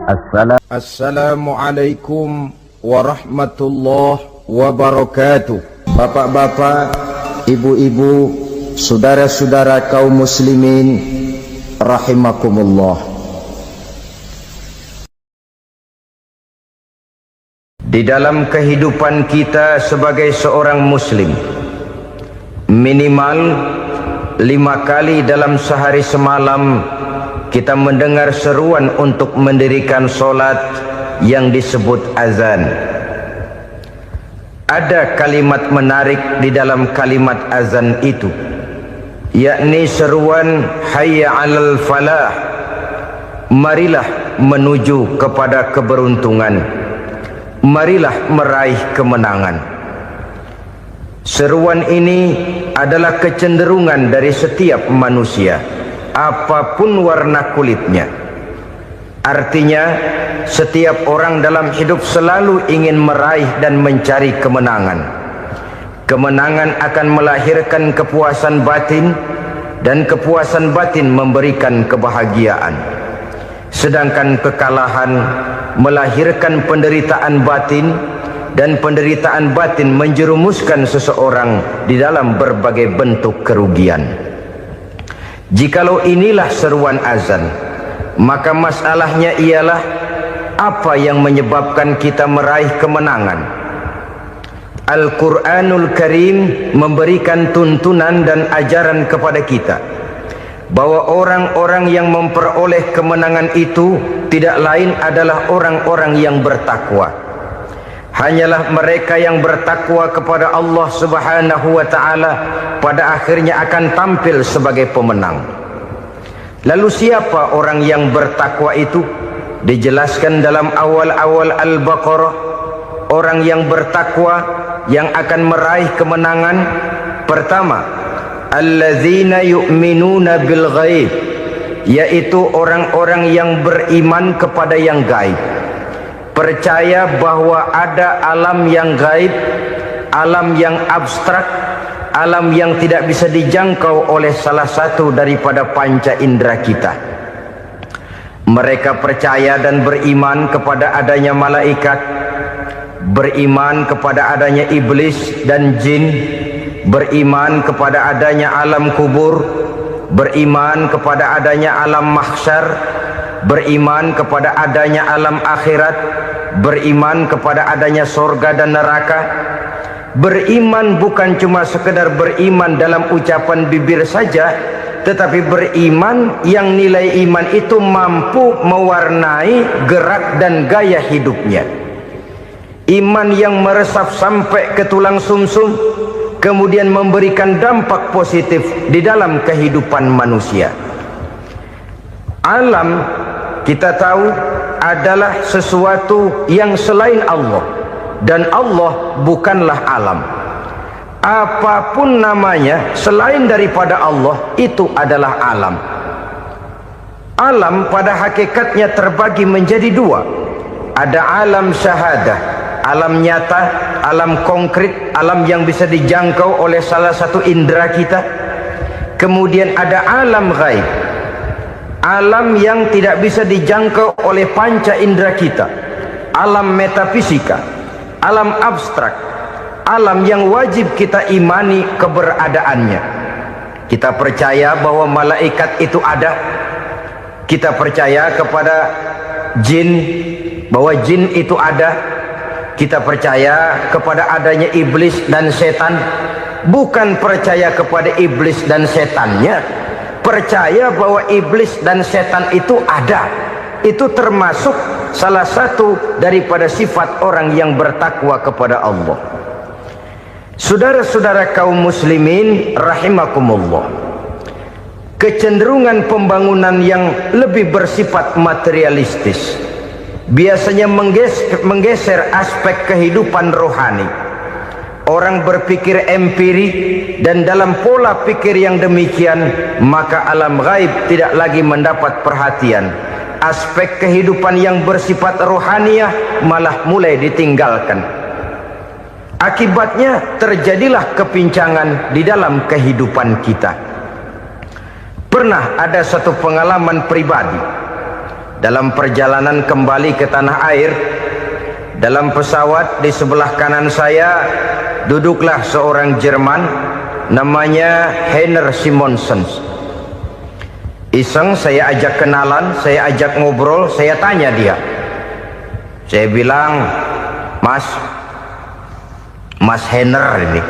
Assalamualaikum warahmatullahi wabarakatuh. Bapak-bapak, ibu-ibu, saudara-saudara kaum muslimin rahimakumullah. Di dalam kehidupan kita sebagai seorang muslim, minimal 5 kali dalam sehari semalam kita mendengar seruan untuk mendirikan solat yang disebut azan. Ada kalimat menarik di dalam kalimat azan itu, yakni seruan hayya 'alal falah, marilah menuju kepada keberuntungan, marilah meraih kemenangan. Seruan ini adalah kecenderungan dari setiap manusia, apapun warna kulitnya. Artinya, setiap orang dalam hidup selalu ingin meraih dan mencari kemenangan. Kemenangan akan melahirkan kepuasan batin, dan kepuasan batin memberikan kebahagiaan. Sedangkan kekalahan melahirkan penderitaan batin, dan penderitaan batin menjerumuskan seseorang di dalam berbagai bentuk kerugian. Jikalau inilah seruan azan, maka masalahnya ialah apa yang menyebabkan kita meraih kemenangan. Al-Quranul Karim memberikan tuntunan dan ajaran kepada kita bahwa orang-orang yang memperoleh kemenangan itu tidak lain adalah orang-orang yang bertakwa. Hanyalah mereka yang bertakwa kepada Allah Subhanahu wa ta'ala pada akhirnya akan tampil sebagai pemenang. Lalu siapa orang yang bertakwa itu? Dijelaskan dalam awal-awal Al-Baqarah, orang yang bertakwa yang akan meraih kemenangan. Pertama, allazina yu'minuna bil ghaib, yaitu orang-orang yang beriman kepada yang gaib, percaya bahwa ada alam yang gaib, alam yang abstrak, alam yang tidak bisa dijangkau oleh salah satu daripada panca indera kita. Mereka percaya dan beriman kepada adanya malaikat, beriman kepada adanya iblis dan jin, beriman kepada adanya alam kubur, beriman kepada adanya alam mahsyar, beriman kepada adanya alam akhirat, beriman kepada adanya surga dan neraka. Beriman bukan cuma sekedar beriman dalam ucapan bibir saja, tetapi beriman yang nilai iman itu mampu mewarnai gerak dan gaya hidupnya. Iman yang meresap sampai ke tulang sumsum, kemudian memberikan dampak positif di dalam kehidupan manusia. Alam, kita tahu, adalah sesuatu yang selain Allah, dan Allah bukanlah alam. Apapun namanya selain daripada Allah, itu adalah alam. Alam pada hakikatnya terbagi menjadi dua. Ada alam syahadah, alam nyata, alam konkret, alam yang bisa dijangkau oleh salah satu indera kita. Kemudian ada alam ghaib, alam yang tidak bisa dijangkau oleh panca indera kita, alam metafisika, alam abstrak, alam yang wajib kita imani keberadaannya. Kita percaya bahwa malaikat itu ada, kita percaya kepada jin, bahwa jin itu ada, kita percaya kepada adanya iblis dan setan. Bukan percaya kepada iblis dan setannya, percaya bahwa iblis dan setan itu ada. Itu termasuk salah satu daripada sifat orang yang bertakwa kepada Allah. Saudara-saudara kaum muslimin rahimakumullah, kecenderungan pembangunan yang lebih bersifat materialistis biasanya menggeser aspek kehidupan rohani. Orang berpikir empiri, dan dalam pola pikir yang demikian, maka alam gaib tidak lagi mendapat perhatian. Aspek kehidupan yang bersifat rohaniah malah mulai ditinggalkan. Akibatnya terjadilah kepincangan di dalam kehidupan kita. Pernah ada satu pengalaman pribadi dalam perjalanan kembali ke tanah air. Dalam pesawat di sebelah kanan saya duduklah seorang Jerman namanya Heiner Simonsen. Iseng saya ajak kenalan, saya ajak ngobrol, saya tanya dia. Saya bilang, Mas Heiner ini,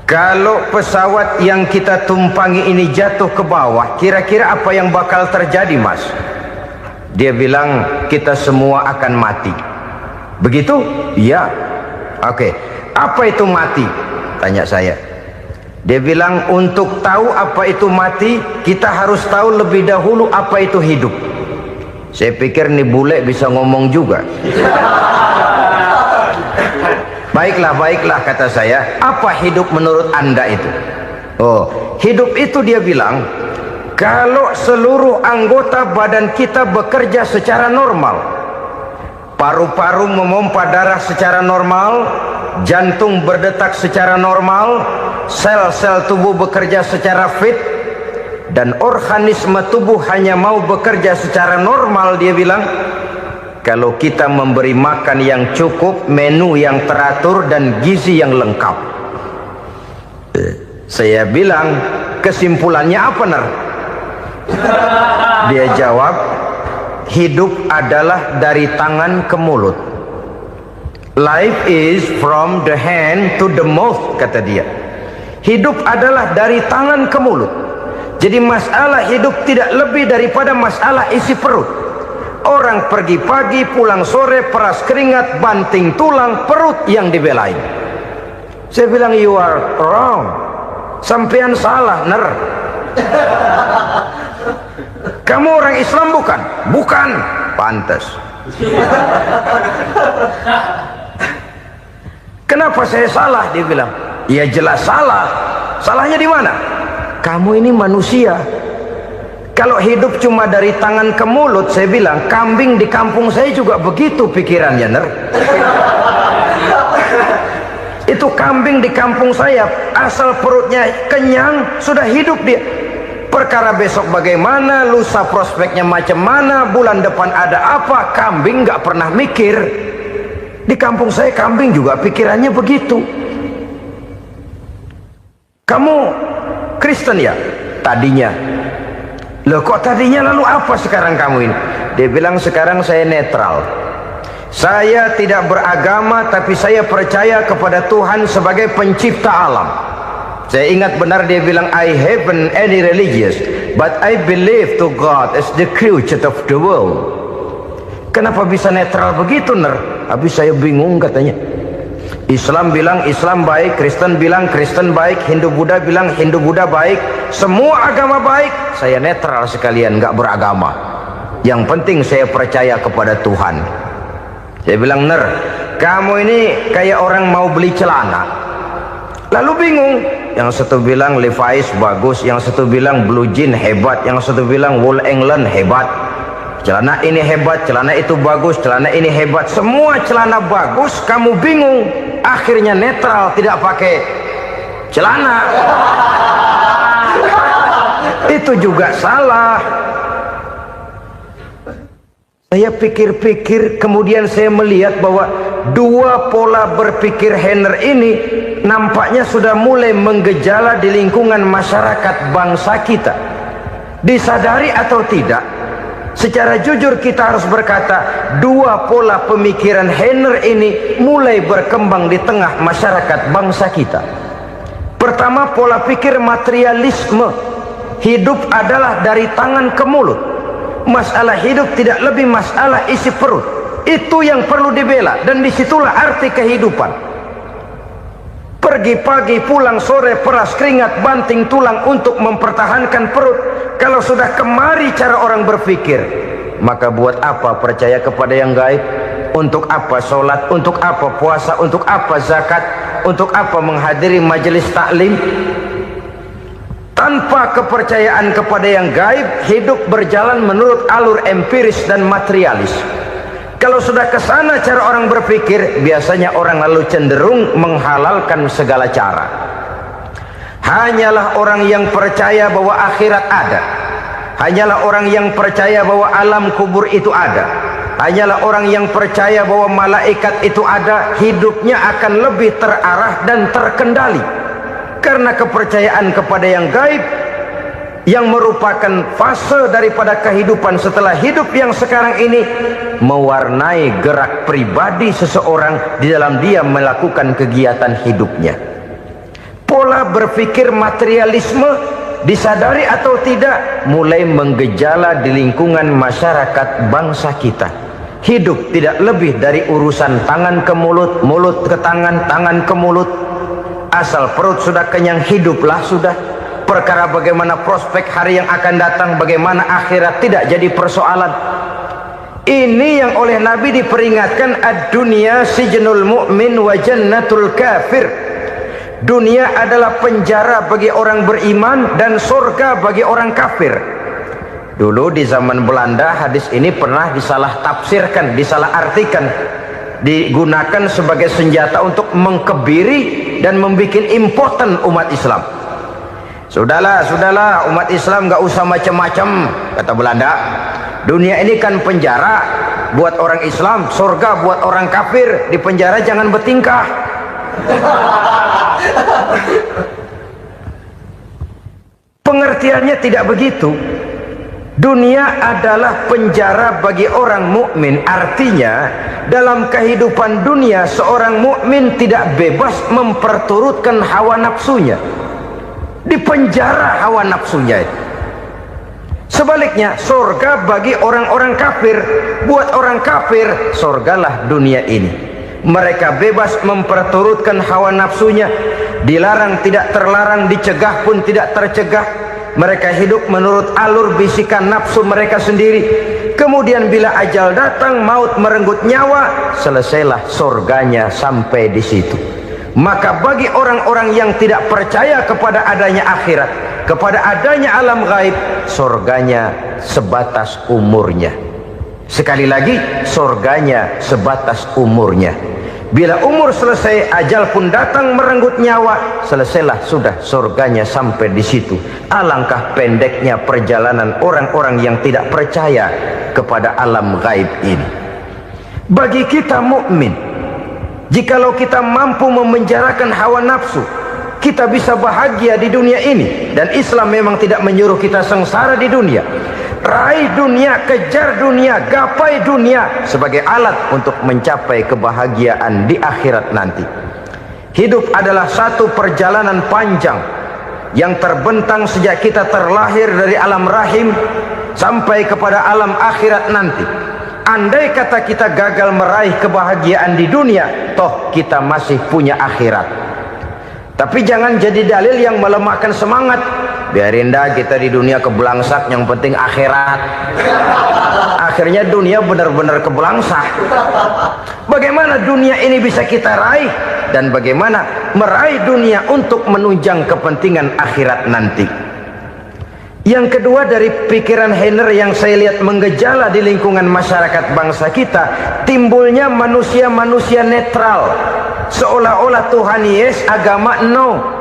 kalau pesawat yang kita tumpangi ini jatuh ke bawah, kira-kira apa yang bakal terjadi, Mas? Dia bilang, kita semua akan mati. Begitu? Iya. Oke. Apa itu mati? Tanya saya. Dia bilang, untuk tahu apa itu mati, kita harus tahu lebih dahulu apa itu hidup. Saya pikir nih bule bisa ngomong juga. Baiklah kata saya. Apa hidup menurut Anda itu? Oh, hidup itu dia bilang, kalau seluruh anggota badan kita bekerja secara normal, paru-paru memompa darah secara normal, jantung berdetak secara normal, sel-sel tubuh bekerja secara fit, dan organisme tubuh hanya mau bekerja secara normal, dia bilang, kalau kita memberi makan yang cukup, menu yang teratur, dan gizi yang lengkap. Saya bilang, kesimpulannya apa, Ner? Dia jawab, hidup adalah dari tangan ke mulut. Life is from the hand to the mouth, kata dia. Hidup adalah dari tangan ke mulut. Jadi masalah hidup tidak lebih daripada masalah isi perut. Orang pergi pagi, pulang sore, peras keringat, banting tulang, perut yang dibelain. Saya bilang, you are wrong. Sampean salah, Ner. Kamu orang Islam bukan? Bukan. Pantas. Kenapa saya salah? Dia bilang, ya jelas salah. Salahnya di mana? Kamu ini manusia. Kalau hidup cuma dari tangan ke mulut, saya bilang, kambing di kampung saya juga begitu pikirannya, Ner. Itu kambing di kampung saya, asal perutnya kenyang, sudah hidup dia. Perkara besok bagaimana, lusa prospeknya macam mana, bulan depan ada apa, kambing nggak pernah mikir. Di kampung saya kambing juga pikirannya begitu. Kamu Kristen ya? Tadinya. Loh kok tadinya, lalu apa sekarang kamu ini? Dia bilang, sekarang saya netral. Saya tidak beragama, tapi saya percaya kepada Tuhan sebagai pencipta alam. Saya ingat benar dia bilang, I haven't any religious, but I believe to God as the creator of the world. Kenapa bisa netral begitu, Ner? Habis saya bingung katanya. Islam bilang Islam baik, Kristen bilang Kristen baik, Hindu Buddha bilang Hindu Buddha baik, semua agama baik. Saya netral sekalian, nggak beragama. Yang penting saya percaya kepada Tuhan. Saya bilang, Ner, kamu ini kayak orang mau beli celana. Lalu bingung, yang satu bilang Levi's bagus, yang satu bilang Blue Jean hebat, yang satu bilang Wool England hebat. Celana ini hebat, celana itu bagus, celana ini hebat, semua celana bagus, kamu bingung. Akhirnya netral, tidak pakai celana. Itu juga salah. Saya pikir-pikir, kemudian saya melihat bahwa dua pola berpikir Heiner ini nampaknya sudah mulai menggejala di lingkungan masyarakat bangsa kita. Disadari atau tidak, secara jujur kita harus berkata, dua pola pemikiran Heiner ini mulai berkembang di tengah masyarakat bangsa kita. Pertama, pola pikir materialisme. Hidup adalah dari tangan ke mulut. Masalah hidup tidak lebih masalah isi perut. Itu yang perlu dibela, dan disitulah arti kehidupan. Pergi pagi, pulang sore, peras keringat, banting tulang untuk mempertahankan perut. Kalau sudah kemari cara orang berpikir, maka buat apa percaya kepada yang gaib? Untuk apa sholat? Untuk apa puasa? Untuk apa zakat? Untuk apa menghadiri majelis taklim? Tanpa kepercayaan kepada yang gaib, hidup berjalan menurut alur empiris dan materialis. Kalau sudah ke sana cara orang berpikir, biasanya orang lalu cenderung menghalalkan segala cara. Hanyalah orang yang percaya bahwa akhirat ada, hanyalah orang yang percaya bahwa alam kubur itu ada, hanyalah orang yang percaya bahwa malaikat itu ada, hidupnya akan lebih terarah dan terkendali. Karena kepercayaan kepada yang gaib, yang merupakan fase daripada kehidupan setelah hidup yang sekarang ini, mewarnai gerak pribadi seseorang di dalam dia melakukan kegiatan hidupnya. Pola berpikir materialisme, disadari atau tidak, mulai menggejala di lingkungan masyarakat bangsa kita. Hidup tidak lebih dari urusan tangan ke mulut, mulut ke tangan, tangan ke mulut. Asal perut sudah kenyang, hiduplah sudah. Perkara bagaimana prospek hari yang akan datang, bagaimana akhirat, tidak jadi persoalan. Ini yang oleh Nabi diperingatkan, ad-dunya sijnul mu'min wa jannatul kafir. Dunia adalah penjara bagi orang beriman dan surga bagi orang kafir. Dulu di zaman Belanda hadis ini pernah disalah tafsirkan, disalah artikan, digunakan sebagai senjata untuk mengkebiri dan membuat impoten umat Islam. Sudahlah umat Islam gak usah macam-macam, kata Belanda. Dunia ini kan penjara buat orang Islam, surga buat orang kafir. Di penjara jangan bertingkah. Pengertiannya tidak begitu. Dunia adalah penjara bagi orang mukmin. Artinya dalam kehidupan dunia seorang mukmin tidak bebas memperturutkan hawa nafsunya. Di penjara hawa nafsunya itu. Sebaliknya surga bagi orang-orang kafir. Buat orang kafir surgalah dunia ini. Mereka bebas memperturutkan hawa nafsunya, dilarang tidak terlarang, dicegah pun tidak tercegah. Mereka hidup menurut alur bisikan nafsu mereka sendiri. Kemudian bila ajal datang, maut merenggut nyawa, selesailah surganya sampai di situ. Maka bagi orang-orang yang tidak percaya kepada adanya akhirat, kepada adanya alam gaib, surganya sebatas umurnya. Sekali lagi, surganya sebatas umurnya. Bila umur selesai, ajal pun datang merenggut nyawa, selesailah sudah surganya sampai di situ. Alangkah pendeknya perjalanan orang-orang yang tidak percaya kepada alam gaib ini. Bagi kita mukmin, jikalau kita mampu memenjarakan hawa nafsu, kita bisa bahagia di dunia ini. Dan Islam memang tidak menyuruh kita sengsara di dunia. Raih dunia, kejar dunia, gapai dunia sebagai alat untuk mencapai kebahagiaan di akhirat nanti. Hidup adalah satu perjalanan panjang yang terbentang sejak kita terlahir dari alam rahim sampai kepada alam akhirat nanti. Andai kata kita gagal meraih kebahagiaan di dunia, toh kita masih punya akhirat. Tapi jangan jadi dalil yang melemahkan semangat. Biarin dah kita di dunia kebelangsak, yang penting akhirat. Akhirnya dunia benar-benar kebelangsak. Bagaimana dunia ini bisa kita raih, dan bagaimana meraih dunia untuk menunjang kepentingan akhirat nanti. Yang kedua, dari pikiran Heiner yang saya lihat menggejala di lingkungan masyarakat bangsa kita, timbulnya manusia-manusia netral. Seolah-olah Tuhan yes, agama no.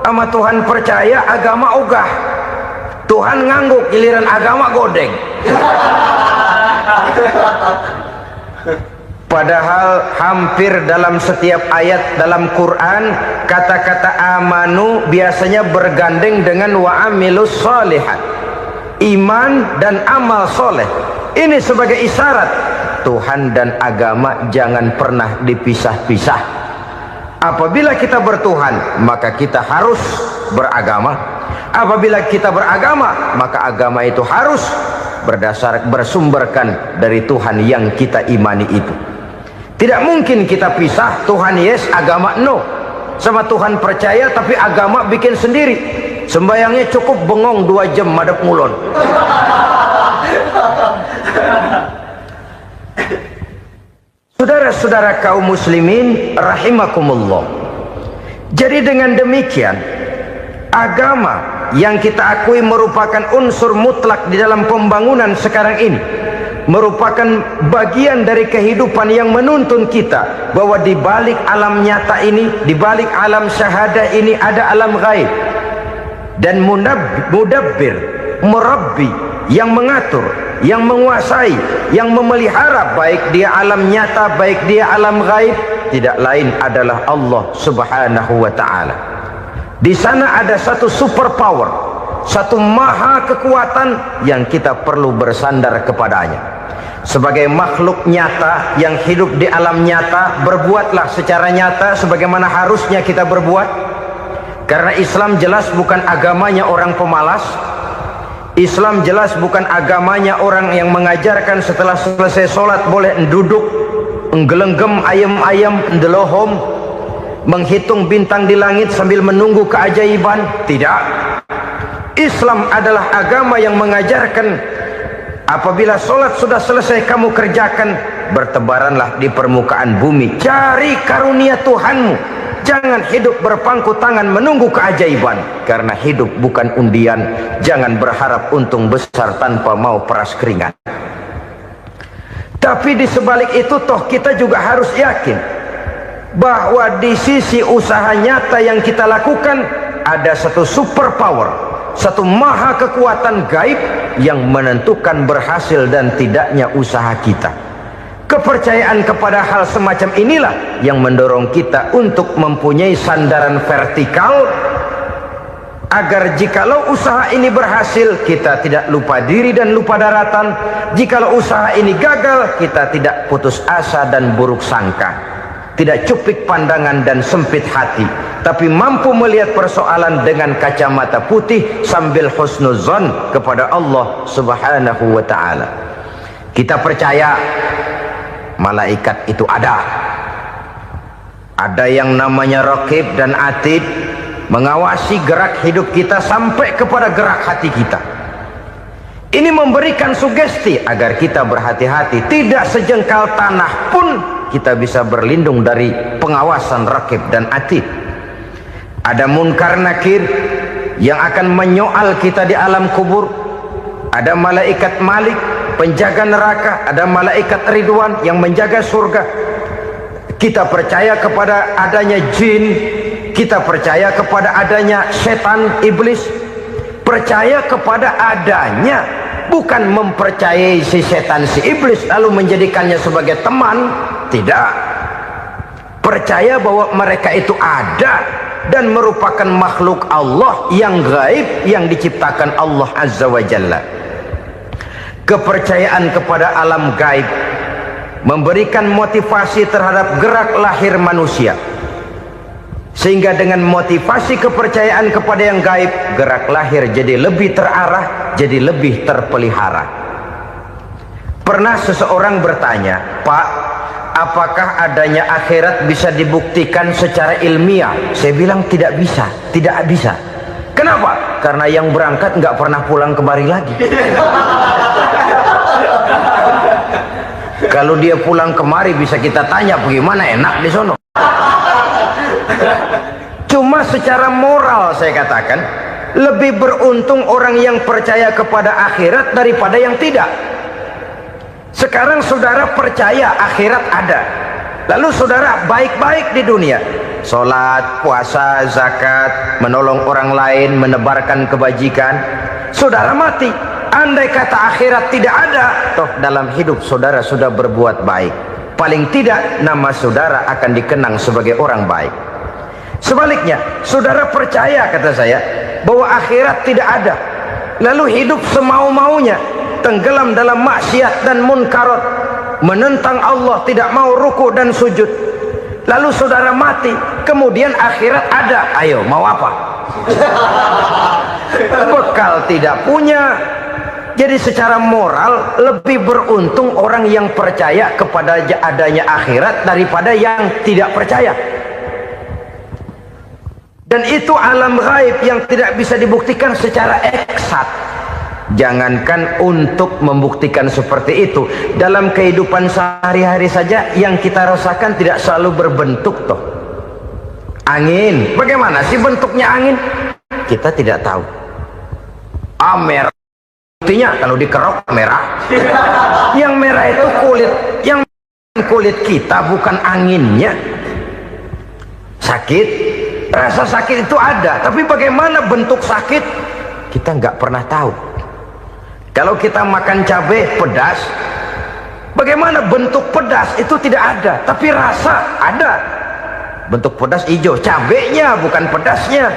Sama Tuhan percaya, agama ogah. Tuhan ngangguk, giliran agama godeng. Padahal hampir dalam setiap ayat dalam Quran, kata-kata amanu biasanya bergandeng dengan wa amilus sholihat. Iman dan amal soleh. Ini sebagai isyarat Tuhan dan agama jangan pernah dipisah-pisah. Apabila kita bertuhan, maka kita harus beragama. Apabila kita beragama, maka agama itu harus bersumberkan dari Tuhan yang kita imani itu. Tidak mungkin kita pisah, Tuhan yes, agama no. Sama Tuhan percaya tapi agama bikin sendiri. Sembayangnya cukup bengong 2 jam madep ngulon. Saudara-saudara kaum muslimin rahimakumullah. Jadi dengan demikian, agama yang kita akui merupakan unsur mutlak di dalam pembangunan sekarang ini, merupakan bagian dari kehidupan yang menuntun kita bahwa di balik alam nyata ini, di balik alam syahadah ini ada alam gaib. Dan mudabbir, murabbi, yang mengatur, yang menguasai, yang memelihara, baik dia alam nyata, baik dia alam gaib, tidak lain adalah Allah Subhanahu wa ta'ala. Di sana ada satu super power, satu maha kekuatan yang kita perlu bersandar kepadanya. Sebagai makhluk nyata yang hidup di alam nyata, berbuatlah secara nyata sebagaimana harusnya kita berbuat. Karena Islam jelas bukan agamanya orang pemalas. Islam jelas bukan agamanya orang yang mengajarkan setelah selesai sholat boleh duduk, nggelenggem ayam-ayam, ndelohom, menghitung bintang di langit sambil menunggu keajaiban. Tidak. Islam adalah agama yang mengajarkan apabila sholat sudah selesai kamu kerjakan, bertebaranlah di permukaan bumi, cari karunia Tuhanmu. Jangan hidup berpangku tangan menunggu keajaiban, karena hidup bukan undian. Jangan berharap untung besar tanpa mau peras keringat. Tapi di sebalik itu toh kita juga harus yakin bahwa di sisi usaha nyata yang kita lakukan ada satu super power, satu maha kekuatan gaib yang menentukan berhasil dan tidaknya usaha kita. Kepercayaan kepada hal semacam inilah yang mendorong kita untuk mempunyai sandaran vertikal, agar jikalau usaha ini berhasil, kita tidak lupa diri dan lupa daratan. Jikalau usaha ini gagal, kita tidak putus asa dan buruk sangka, tidak cupik pandangan dan sempit hati, tapi mampu melihat persoalan dengan kacamata putih sambil husnuzon kepada Allah Subhanahu wa ta'ala. Kita percaya malaikat itu ada yang namanya Raqib dan Atid, mengawasi gerak hidup kita sampai kepada gerak hati kita. Ini memberikan sugesti agar kita berhati-hati, tidak sejengkal tanah pun kita bisa berlindung dari pengawasan Raqib dan Atid. Ada Munkar Nakir yang akan menyoal kita di alam kubur. Ada malaikat Malik, penjaga neraka. Ada malaikat Ridwan yang menjaga surga. Kita percaya kepada adanya jin, kita percaya kepada adanya setan, iblis. Percaya kepada adanya, bukan mempercayai si setan, si iblis lalu menjadikannya sebagai teman. Tidak. Percaya bahwa mereka itu ada dan merupakan makhluk Allah yang gaib yang diciptakan Allah Azza wa Jalla. Kepercayaan kepada alam gaib memberikan motivasi terhadap gerak lahir manusia, sehingga dengan motivasi kepercayaan kepada yang gaib, gerak lahir jadi lebih terarah, jadi lebih terpelihara. Pernah seseorang bertanya, "Pak, apakah adanya akhirat bisa dibuktikan secara ilmiah?" Saya bilang tidak bisa, tidak bisa. Kenapa? Karena yang berangkat nggak pernah pulang kemari lagi. Kalau dia pulang kemari bisa kita tanya bagaimana enak di sono. Cuma secara moral saya katakan, lebih beruntung orang yang percaya kepada akhirat daripada yang tidak. Sekarang saudara percaya akhirat ada, lalu saudara baik-baik di dunia, sholat, puasa, zakat, menolong orang lain, menebarkan kebajikan. Saudara mati, andai kata akhirat tidak ada, toh dalam hidup saudara sudah berbuat baik, paling tidak nama saudara akan dikenang sebagai orang baik. Sebaliknya, saudara percaya, kata saya, bahwa akhirat tidak ada, lalu hidup semau-maunya, tenggelam dalam maksiat dan munkarat, menentang Allah, tidak mau ruku dan sujud, lalu saudara mati, kemudian akhirat ada, ayo mau apa? Bekal tidak punya. Jadi secara moral lebih beruntung orang yang percaya kepada adanya akhirat daripada yang tidak percaya. Dan itu alam gaib yang tidak bisa dibuktikan secara eksat. Jangankan untuk membuktikan seperti itu, dalam kehidupan sehari-hari saja yang kita rasakan tidak selalu berbentuk toh. Angin, bagaimana sih bentuknya angin? Kita tidak tahu. Merah, buktinya kalau dikerok merah. Yang merah itu kulit, yang kulit kita bukan anginnya. Sakit, rasa sakit itu ada, tapi bagaimana bentuk sakit kita nggak pernah tahu. Kalau kita makan cabai pedas, bagaimana bentuk pedas itu tidak ada, tapi rasa ada. Bentuk pedas hijau, cabenya bukan pedasnya.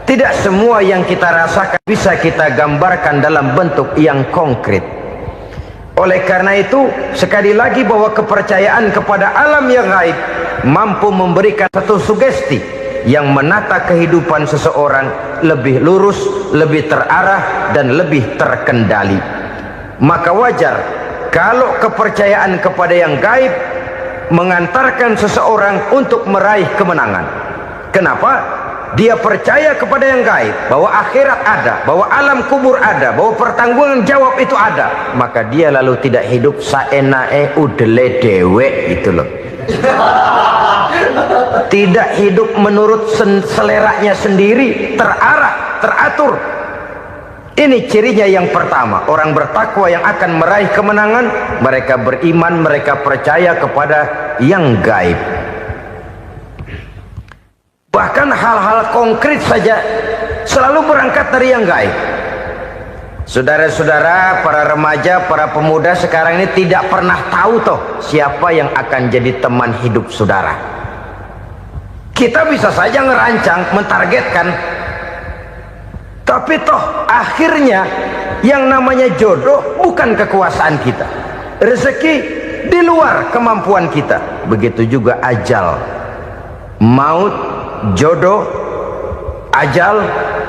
Tidak semua yang kita rasakan bisa kita gambarkan dalam bentuk yang konkret. Oleh karena itu, sekali lagi bahwa kepercayaan kepada alam yang gaib mampu memberikan satu sugesti yang menata kehidupan seseorang lebih lurus, lebih terarah, dan lebih terkendali. Maka wajar kalau kepercayaan kepada yang gaib mengantarkan seseorang untuk meraih kemenangan. Kenapa? Dia percaya kepada yang gaib, bahwa akhirat ada, bahwa alam kubur ada, bahwa pertanggungan jawab itu ada. Maka dia lalu tidak hidup saenae udele dewe gitu loh. Tidak hidup menurut seleranya sendiri, terarah, teratur. Ini cirinya yang pertama. Orang bertakwa yang akan meraih kemenangan, mereka beriman, mereka percaya kepada yang gaib. Bahkan hal-hal konkret saja selalu berangkat dari yang gaib. Saudara-saudara, para remaja, para pemuda sekarang ini tidak pernah tahu toh siapa yang akan jadi teman hidup saudara. Kita bisa saja ngerancang, mentargetkan, tapi toh akhirnya yang namanya jodoh bukan kekuasaan kita. Rezeki di luar kemampuan kita. Begitu juga ajal, maut, jodoh, ajal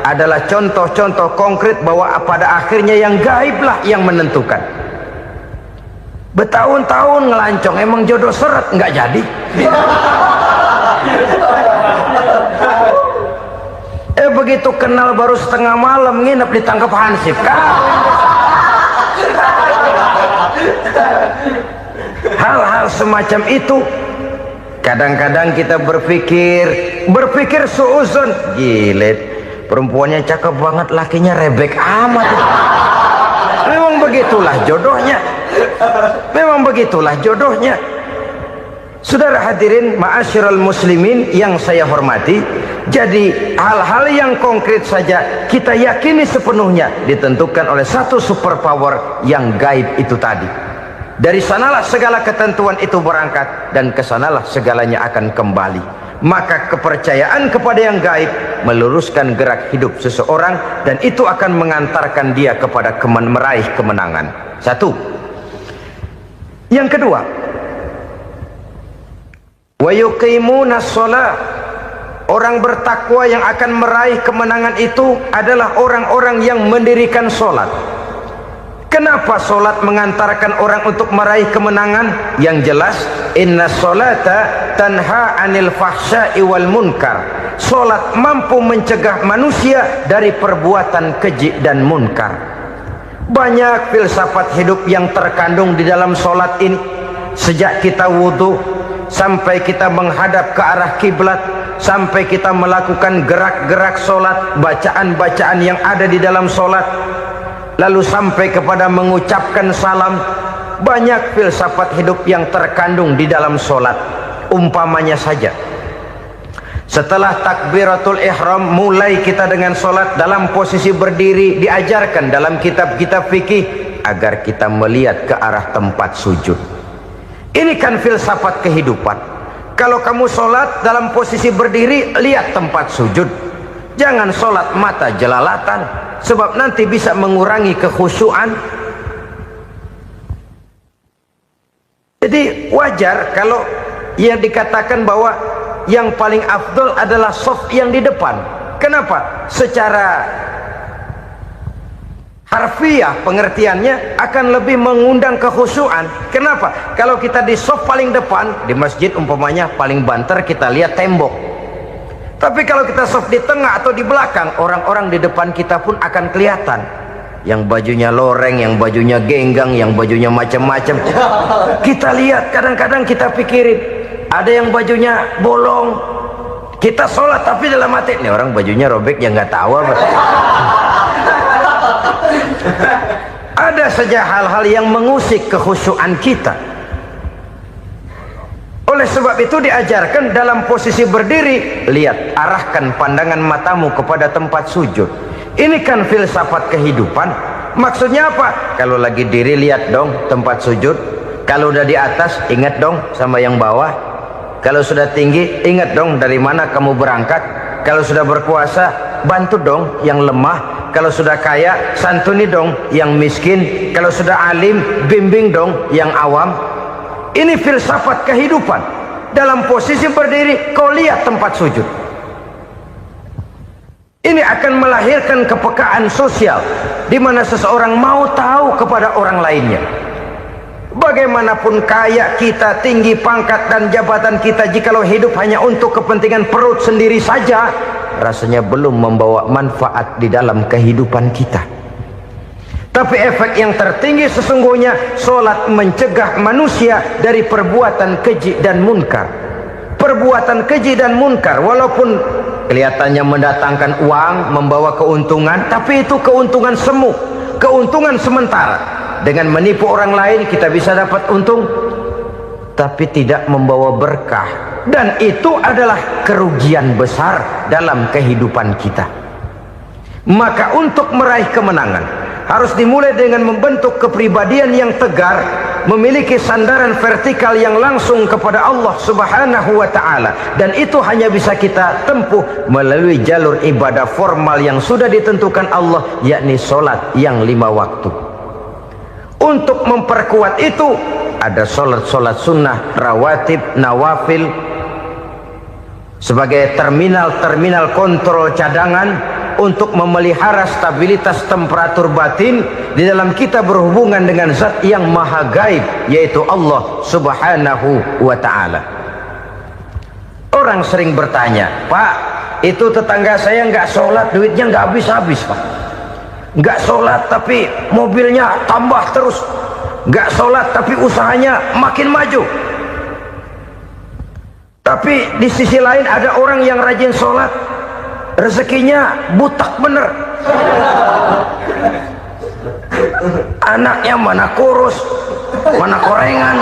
adalah contoh-contoh konkret bahwa pada akhirnya yang gaiblah yang menentukan. Bertahun-tahun ngelancong, emang jodoh seret nggak jadi. Begitu kenal baru setengah malam nginep ditangkap hansip kan. Hal-hal semacam itu kadang-kadang kita berpikir suuzon, gilet, perempuannya cakep banget, lakinya rebek amat. Memang begitulah jodohnya. Memang begitulah jodohnya. Saudara hadirin ma'asyiral muslimin yang saya hormati, jadi hal-hal yang konkret saja kita yakini sepenuhnya ditentukan oleh satu superpower yang gaib itu tadi. Dari sanalah segala ketentuan itu berangkat dan kesanalah segalanya akan kembali. Maka kepercayaan kepada yang gaib meluruskan gerak hidup seseorang dan itu akan mengantarkan dia kepada meraih kemenangan. Satu. Yang kedua, wa yuqimuna shalah. Orang bertakwa yang akan meraih kemenangan itu adalah orang-orang yang mendirikan sholat. Kenapa sholat mengantarkan orang untuk meraih kemenangan? Yang jelas, inna sholata tanha anil fahsya'i wal munkar. Sholat mampu mencegah manusia dari perbuatan keji dan munkar. Banyak filsafat hidup yang terkandung di dalam sholat ini. Sejak kita wudhu sampai kita menghadap ke arah kiblat, sampai kita melakukan gerak-gerak sholat, bacaan-bacaan yang ada di dalam sholat, lalu sampai kepada mengucapkan salam. Banyak filsafat hidup yang terkandung di dalam sholat. Umpamanya saja, setelah takbiratul ihram mulai kita dengan sholat dalam posisi berdiri, diajarkan dalam kitab-kitab fikih agar kita melihat ke arah tempat sujud. Ini kan filsafat kehidupan. Kalau kamu sholat dalam posisi berdiri, lihat tempat sujud. Jangan sholat mata jelalatan, sebab nanti bisa mengurangi kekhusyuan. Jadi wajar kalau yang dikatakan bahwa yang paling afdol adalah shaf yang di depan. Kenapa? Secara harfiah pengertiannya akan lebih mengundang kekhusyuan. Kenapa? Kalau kita di shaf paling depan di masjid umpamanya paling banter kita lihat tembok. Tapi kalau kita shaf di tengah atau di belakang, orang-orang di depan kita pun akan kelihatan. Yang bajunya loreng, yang bajunya genggang, yang bajunya macam-macam. Kita lihat, kadang-kadang kita pikirin, ada yang bajunya bolong. Kita sholat tapi dalam hati, nih orang bajunya robek yang nggak tahu apa. Ada saja hal-hal yang mengusik kekhusyuan kita. Oleh sebab itu diajarkan dalam posisi berdiri, lihat, arahkan pandangan matamu kepada tempat sujud. Ini kan filsafat kehidupan. Maksudnya apa? Kalau lagi diri lihat dong tempat sujud. Kalau udah di atas ingat dong sama yang bawah. Kalau sudah tinggi ingat dong dari mana kamu berangkat. Kalau sudah berkuasa bantu dong yang lemah. Kalau sudah kaya santuni dong yang miskin. Kalau sudah alim bimbing dong yang awam. Ini filsafat kehidupan. Dalam posisi berdiri kau lihat tempat sujud. Ini akan melahirkan kepekaan sosial di mana seseorang mau tahu kepada orang lainnya. Bagaimanapun kaya kita, tinggi pangkat dan jabatan kita, jikalau hidup hanya untuk kepentingan perut sendiri saja, rasanya belum membawa manfaat di dalam kehidupan kita. Tapi efek yang tertinggi sesungguhnya, solat mencegah manusia dari perbuatan keji dan munkar. Perbuatan keji dan munkar walaupun kelihatannya mendatangkan uang, membawa keuntungan, tapi itu keuntungan semu, keuntungan sementara. Dengan menipu orang lain kita bisa dapat untung, tapi tidak membawa berkah. Dan itu adalah kerugian besar dalam kehidupan kita. Maka untuk meraih kemenangan harus dimulai dengan membentuk kepribadian yang tegar, memiliki sandaran vertikal yang langsung kepada Allah Subhanahu wa ta'ala. Dan itu hanya bisa kita tempuh melalui jalur ibadah formal yang sudah ditentukan Allah, yakni solat yang 5 waktu. Untuk memperkuat itu ada solat-solat sunnah, rawatib, nawafil sebagai terminal kontrol cadangan untuk memelihara stabilitas temperatur batin di dalam kita berhubungan dengan zat yang maha gaib, yaitu Allah Subhanahu wa ta'ala. Orang sering bertanya, Pak, itu tetangga saya nggak sholat, duitnya nggak habis-habis, Pak. Nggak sholat tapi mobilnya tambah terus. Nggak sholat tapi usahanya makin maju. Tapi di sisi lain ada orang yang rajin sholat, rezekinya butak bener. Anaknya mana kurus, mana korengan.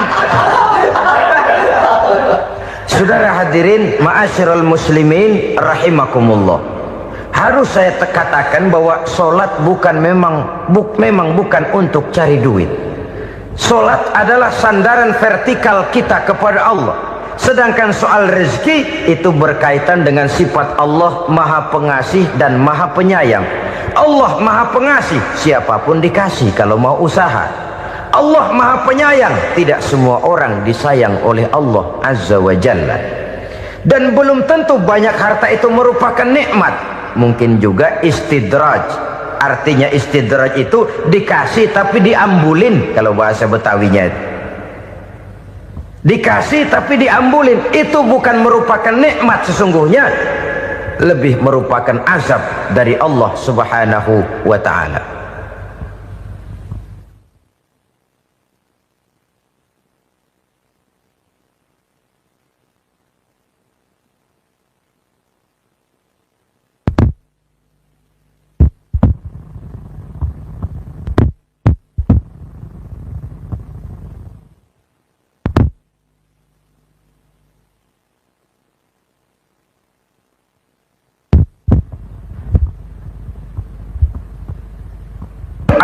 Saudara hadirin ma'asyiral muslimin rahimakumullah, harus saya katakan bahwa solat memang bukan untuk cari duit. Solat adalah sandaran vertikal kita kepada Allah. Sedangkan soal rezeki itu berkaitan dengan sifat Allah maha pengasih dan maha penyayang. Allah maha pengasih, siapapun dikasih kalau mau usaha. Allah maha penyayang, tidak semua orang disayang oleh Allah Azza wa Jalla. Dan belum tentu banyak harta itu merupakan nikmat. Mungkin juga istidraj. Artinya istidraj itu dikasih tapi diambulin, kalau bahasa Betawinya itu. Dikasih tapi diambulin, itu bukan merupakan nikmat sesungguhnya, lebih merupakan azab dari Allah Subhanahu wa ta'ala.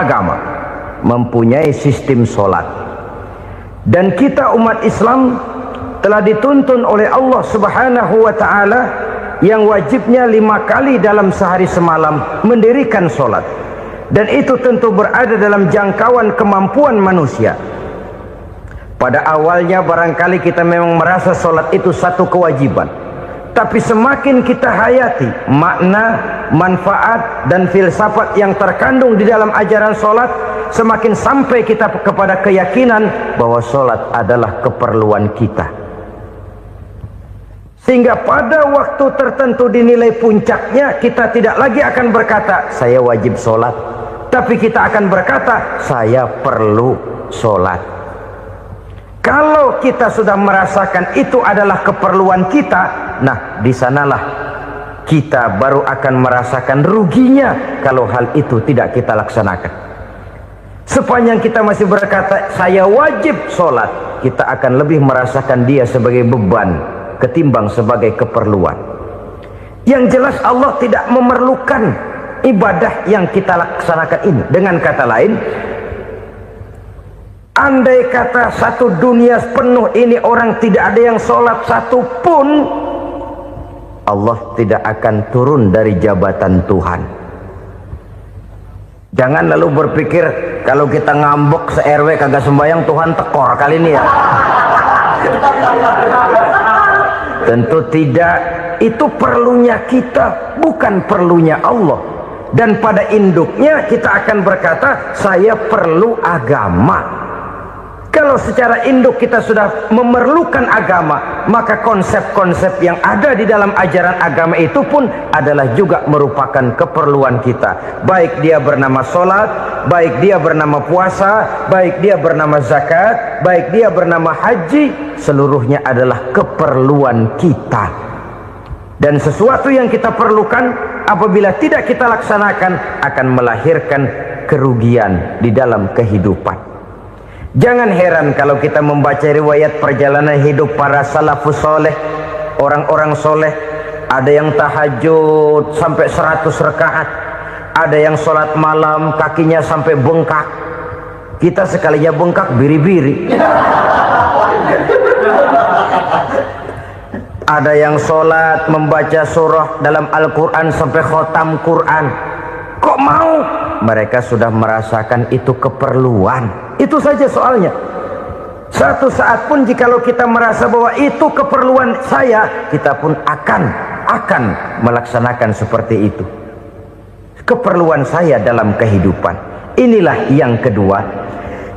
Agama mempunyai sistem solat, dan kita umat Islam telah dituntun oleh Allah Subhanahu wa ta'ala yang wajibnya 5 kali dalam sehari semalam mendirikan solat, dan itu tentu berada dalam jangkauan kemampuan manusia. Pada awalnya barangkali kita memang merasa solat itu satu kewajiban, tapi semakin kita hayati makna, manfaat dan filsafat yang terkandung di dalam ajaran solat, semakin sampai kita kepada keyakinan bahwa solat adalah keperluan kita. Sehingga pada waktu tertentu dinilai puncaknya, kita tidak lagi akan berkata saya wajib solat, tapi kita akan berkata saya perlu solat. Kalau kita sudah merasakan itu adalah keperluan kita, nah di sanalah kita baru akan merasakan ruginya kalau hal itu tidak kita laksanakan. Sepanjang kita masih berkata saya wajib sholat, kita akan lebih merasakan dia sebagai beban ketimbang sebagai keperluan. Yang jelas Allah tidak memerlukan ibadah yang kita laksanakan ini. Dengan kata lain, andai kata satu dunia penuh ini orang tidak ada yang sholat satu pun, Allah tidak akan turun dari jabatan Tuhan. Jangan lalu berpikir kalau kita ngambek se-RW kagak sembahyang Tuhan tekor kali ini ya. Tentu tidak. Itu perlunya kita, bukan perlunya Allah. Dan pada induknya kita akan berkata, saya perlu agama. Kalau secara induk kita sudah memerlukan agama, maka konsep-konsep yang ada di dalam ajaran agama itu pun adalah juga merupakan keperluan kita. Baik dia bernama sholat, baik dia bernama puasa, baik dia bernama zakat, baik dia bernama haji, seluruhnya adalah keperluan kita. Dan sesuatu yang kita perlukan apabila tidak kita laksanakan akan melahirkan kerugian di dalam kehidupan. Jangan heran kalau kita membaca riwayat perjalanan hidup para salafus soleh, orang-orang soleh. Ada yang tahajud sampai 100 rakaat, ada yang sholat malam kakinya sampai bengkak. Kita sekalinya bengkak biri-biri. Ada yang sholat membaca surah dalam Al-Quran sampai khotam Quran. Kok mau? Mereka sudah merasakan itu keperluan. Itu saja soalnya. Satu saat pun jikalau kita merasa bahwa itu keperluan saya, kita pun akan melaksanakan seperti itu. Keperluan saya dalam kehidupan. Inilah yang kedua.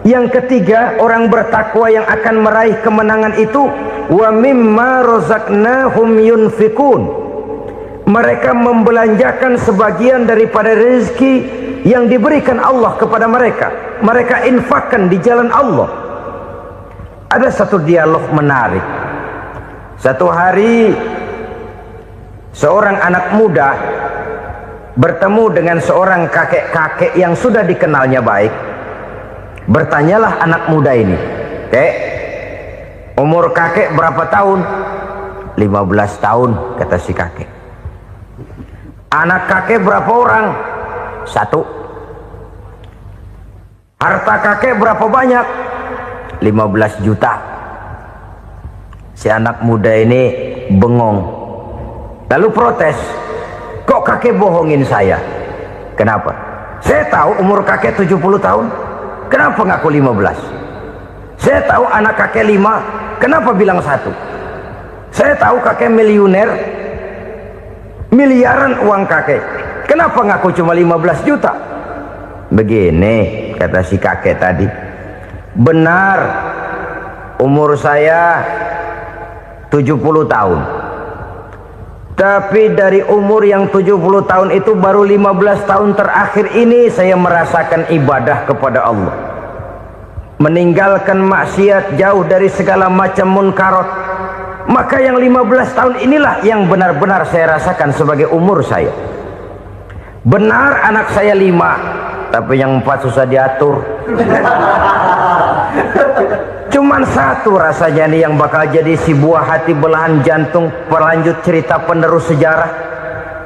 Yang ketiga, orang bertakwa yang akan meraih kemenangan itu, wa mimma razaqnahum yunfikun. Mereka membelanjakan sebagian daripada rezeki yang diberikan Allah kepada mereka. Mereka infakkan di jalan Allah. Ada satu dialog menarik. Satu hari seorang anak muda bertemu dengan seorang kakek-kakek yang sudah dikenalnya baik. Bertanyalah anak muda ini, "Kek, umur kakek berapa tahun?" 15 tahun, kata si kakek. Anak kakek berapa orang? 1. Harta kakek berapa banyak? 15 juta. Si anak muda ini bengong, lalu protes, "Kok kakek bohongin saya?" "Kenapa?" "Saya tahu umur kakek 70 tahun. Kenapa ngaku 15? Saya tahu anak kakek 5. Kenapa bilang 1? Saya tahu kakek miliuner, miliaran uang kakek. Kenapa ngaku cuma 15 juta? Begini, kata si kakek tadi. Benar, umur saya 70 tahun. Tapi dari umur yang 70 tahun itu baru 15 tahun terakhir ini saya merasakan ibadah kepada Allah. Meninggalkan maksiat, jauh dari segala macam munkarat. Maka yang 15 tahun inilah yang benar-benar saya rasakan sebagai umur saya. Benar anak saya 5, tapi yang 4 susah diatur. Cuman 1 rasanya nih yang bakal jadi si buah hati belahan jantung pelanjut cerita penerus sejarah.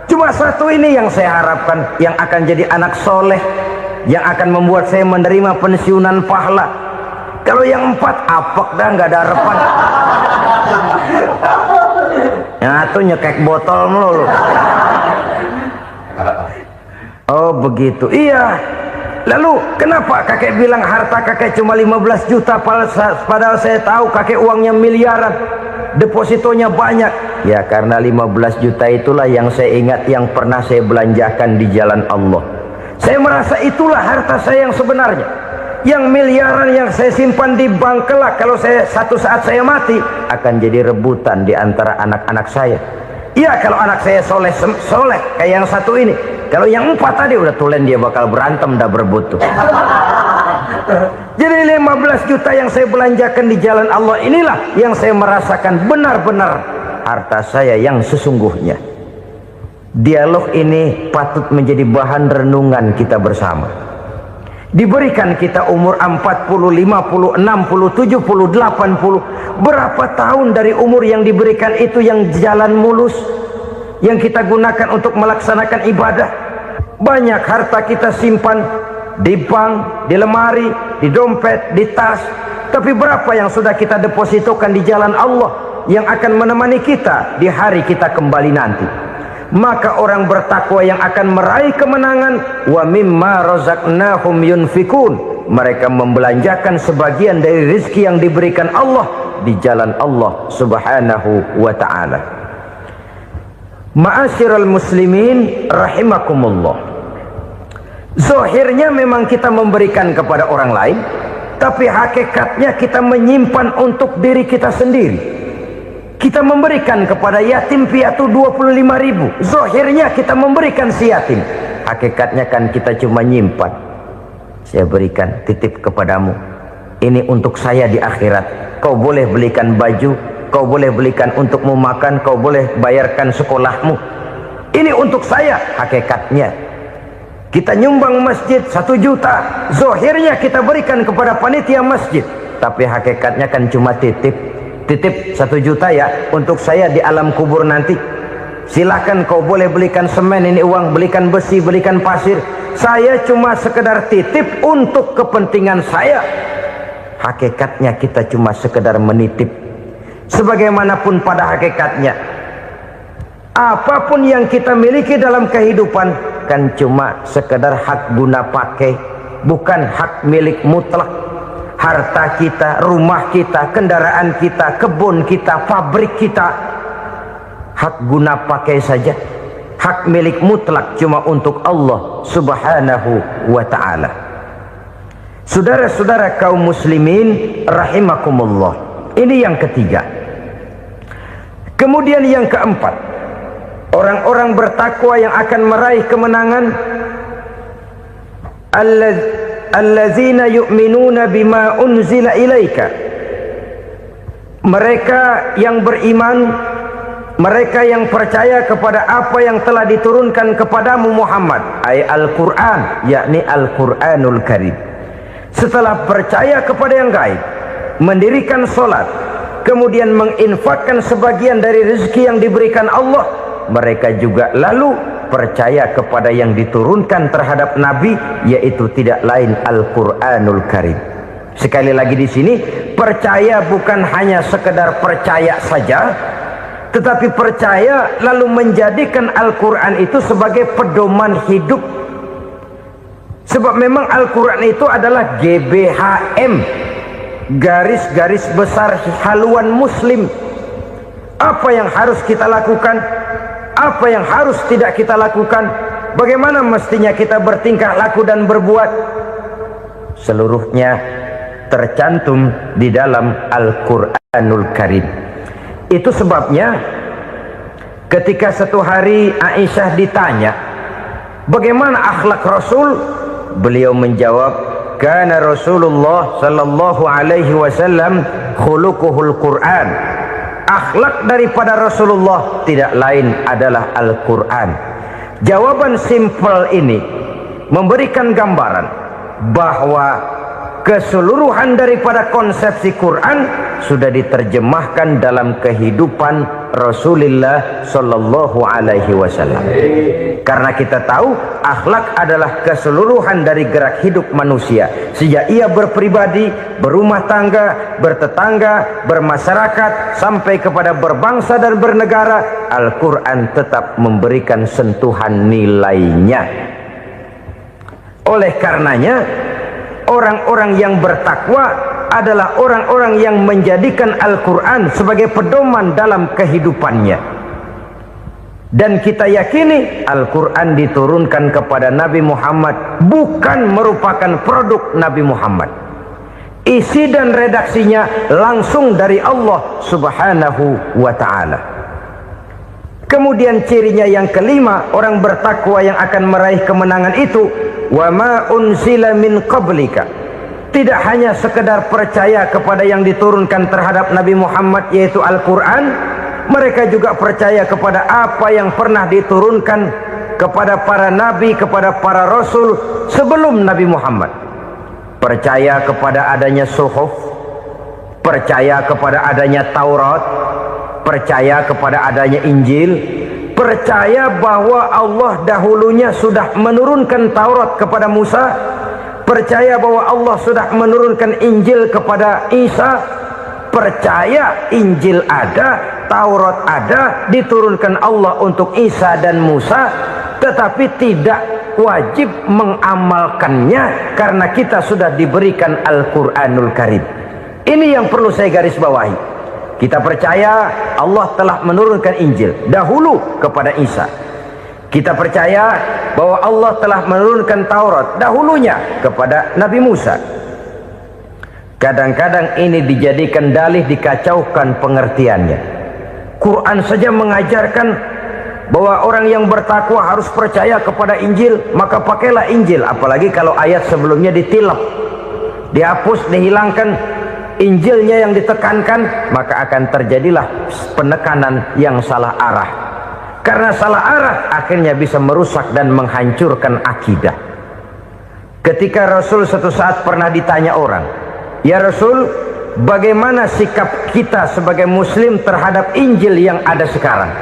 Cuma 1 ini yang saya harapkan, yang akan jadi anak soleh, yang akan membuat saya menerima pensiunan pahala. Kalau yang 4 apek dah, nggak ada harapan. Yang 1 nyekek botol melulu. Oh begitu, iya. Lalu kenapa kakek bilang harta kakek cuma 15 juta padahal saya tahu kakek uangnya miliaran, depositonya banyak? Ya karena 15 juta itulah yang saya ingat yang pernah saya belanjakan di jalan Allah. Saya merasa itulah harta saya yang sebenarnya. Yang miliaran yang saya simpan di bank kelak kalau satu saat saya mati akan jadi rebutan di antara anak-anak saya. Iya kalau anak saya soleh kayak yang 1 ini. Kalau yang 4 tadi udah tulen dia bakal berantem dah berebut tuh. Jadi 15 juta yang saya belanjakan di jalan Allah inilah yang saya merasakan benar-benar harta saya yang sesungguhnya. Dialog ini patut menjadi bahan renungan kita bersama. Diberikan kita umur 40, 50, 60, 70, 80. Berapa tahun dari umur yang diberikan itu yang jalan mulus, yang kita gunakan untuk melaksanakan ibadah? Banyak harta kita simpan di bank, di lemari, di dompet, di tas. Tapi berapa yang sudah kita depositokan di jalan Allah yang akan menemani kita di hari kita kembali nanti? Maka orang bertakwa yang akan meraih kemenangan, wa mimma razaqnahum yunfikun, mereka membelanjakan sebagian dari rezeki yang diberikan Allah di jalan Allah subhanahu wa ta'ala. Ma'asyiral muslimin rahimakumullah, zahirnya memang kita memberikan kepada orang lain, tapi hakikatnya kita menyimpan untuk diri kita sendiri. Kita memberikan kepada yatim piatu 25.000. Zahirnya kita memberikan si yatim, hakikatnya kan kita cuma nyimpan. Saya berikan, titip kepadamu, ini untuk saya di akhirat. Kau boleh belikan baju, kau boleh belikan untukmu makan, kau boleh bayarkan sekolahmu. Ini untuk saya. Hakikatnya kita nyumbang masjid 1 juta, zahirnya kita berikan kepada panitia masjid, tapi hakikatnya kan cuma titip 1 juta ya, untuk saya di alam kubur nanti. Silakan kau boleh belikan semen, ini uang, belikan besi, belikan pasir. Saya cuma sekedar titip untuk kepentingan saya. Hakikatnya kita cuma sekedar menitip. Sebagaimanapun pada hakikatnya, apapun yang kita miliki dalam kehidupan kan cuma sekedar hak guna pakai, bukan hak milik mutlak. Harta kita, rumah kita, kendaraan kita, kebun kita, pabrik kita, hak guna pakai saja. Hak milik mutlak cuma untuk Allah subhanahu wa ta'ala. Saudara-saudara kaum muslimin rahimakumullah, ini yang ketiga. Kemudian yang keempat, orang-orang bertakwa yang akan meraih kemenangan, allazina yu'minuna bima unzila ilaika, mereka yang beriman, mereka yang percaya kepada apa yang telah diturunkan kepadamu Muhammad, ay Al-Quran, yakni Al-Quranul Karim. Setelah percaya kepada yang gaib, mendirikan solat, kemudian menginfakkan sebagian dari rezeki yang diberikan Allah, mereka juga lalu percaya kepada yang diturunkan terhadap Nabi, yaitu tidak lain Al-Quranul Karim. Sekali lagi di sini, percaya bukan hanya sekedar percaya saja, tetapi percaya lalu menjadikan Al-Quran itu sebagai pedoman hidup. Sebab memang Al-Quran itu adalah GBHM, garis-garis besar haluan muslim. Apa yang harus kita lakukan, apa yang harus tidak kita lakukan, bagaimana mestinya kita bertingkah laku dan berbuat, seluruhnya tercantum di dalam Al-Quranul Karim. Itu sebabnya ketika satu hari Aisyah ditanya bagaimana akhlak Rasul, beliau menjawab, kana Rasulullah sallallahu alaihi wasallam khuluquhul Quran. Akhlak daripada Rasulullah tidak lain adalah Al-Quran. Jawaban simpel ini memberikan gambaran bahwa keseluruhan daripada konsepsi Quran sudah diterjemahkan dalam kehidupan Rasulullah sallallahu alaihi wasallam. Karena kita tahu akhlak adalah keseluruhan dari gerak hidup manusia, sejak ia berpribadi, berumah tangga, bertetangga, bermasyarakat, sampai kepada berbangsa dan bernegara. Al-Quran tetap memberikan sentuhan nilainya. Oleh karenanya, orang-orang yang bertakwa adalah orang-orang yang menjadikan Al-Quran sebagai pedoman dalam kehidupannya. Dan kita yakini Al-Quran diturunkan kepada Nabi Muhammad, bukan merupakan produk Nabi Muhammad. Isi dan redaksinya langsung dari Allah subhanahu wa ta'ala. Kemudian cirinya yang kelima, orang bertakwa yang akan meraih kemenangan itu, wa ma unzila min qablika, tidak hanya sekedar percaya kepada yang diturunkan terhadap Nabi Muhammad yaitu Al-Quran, mereka juga percaya kepada apa yang pernah diturunkan kepada para nabi, kepada para rasul sebelum Nabi Muhammad. Percaya kepada adanya suhuf, percaya kepada adanya Taurat, percaya kepada adanya Injil, percaya bahwa Allah dahulunya sudah menurunkan Taurat kepada Musa, percaya bahwa Allah sudah menurunkan Injil kepada Isa, percaya Injil ada, Taurat ada, diturunkan Allah untuk Isa dan Musa, tetapi tidak wajib mengamalkannya karena kita sudah diberikan Al-Quranul Karim. Ini yang perlu saya garis bawahi. Kita percaya Allah telah menurunkan Injil dahulu kepada Isa. Kita percaya bahwa Allah telah menurunkan Taurat dahulunya kepada Nabi Musa. Kadang-kadang ini dijadikan dalih, dikacaukan pengertiannya. Quran saja mengajarkan bahwa orang yang bertakwa harus percaya kepada Injil, maka pakailah Injil. Apalagi kalau ayat sebelumnya ditilap, dihapus, dihilangkan, Injilnya yang ditekankan, maka akan terjadilah penekanan yang salah arah. Karena salah arah akhirnya bisa merusak dan menghancurkan akidah. Ketika Rasul suatu saat pernah ditanya orang, "Ya Rasul, bagaimana sikap kita sebagai muslim terhadap Injil yang ada sekarang?"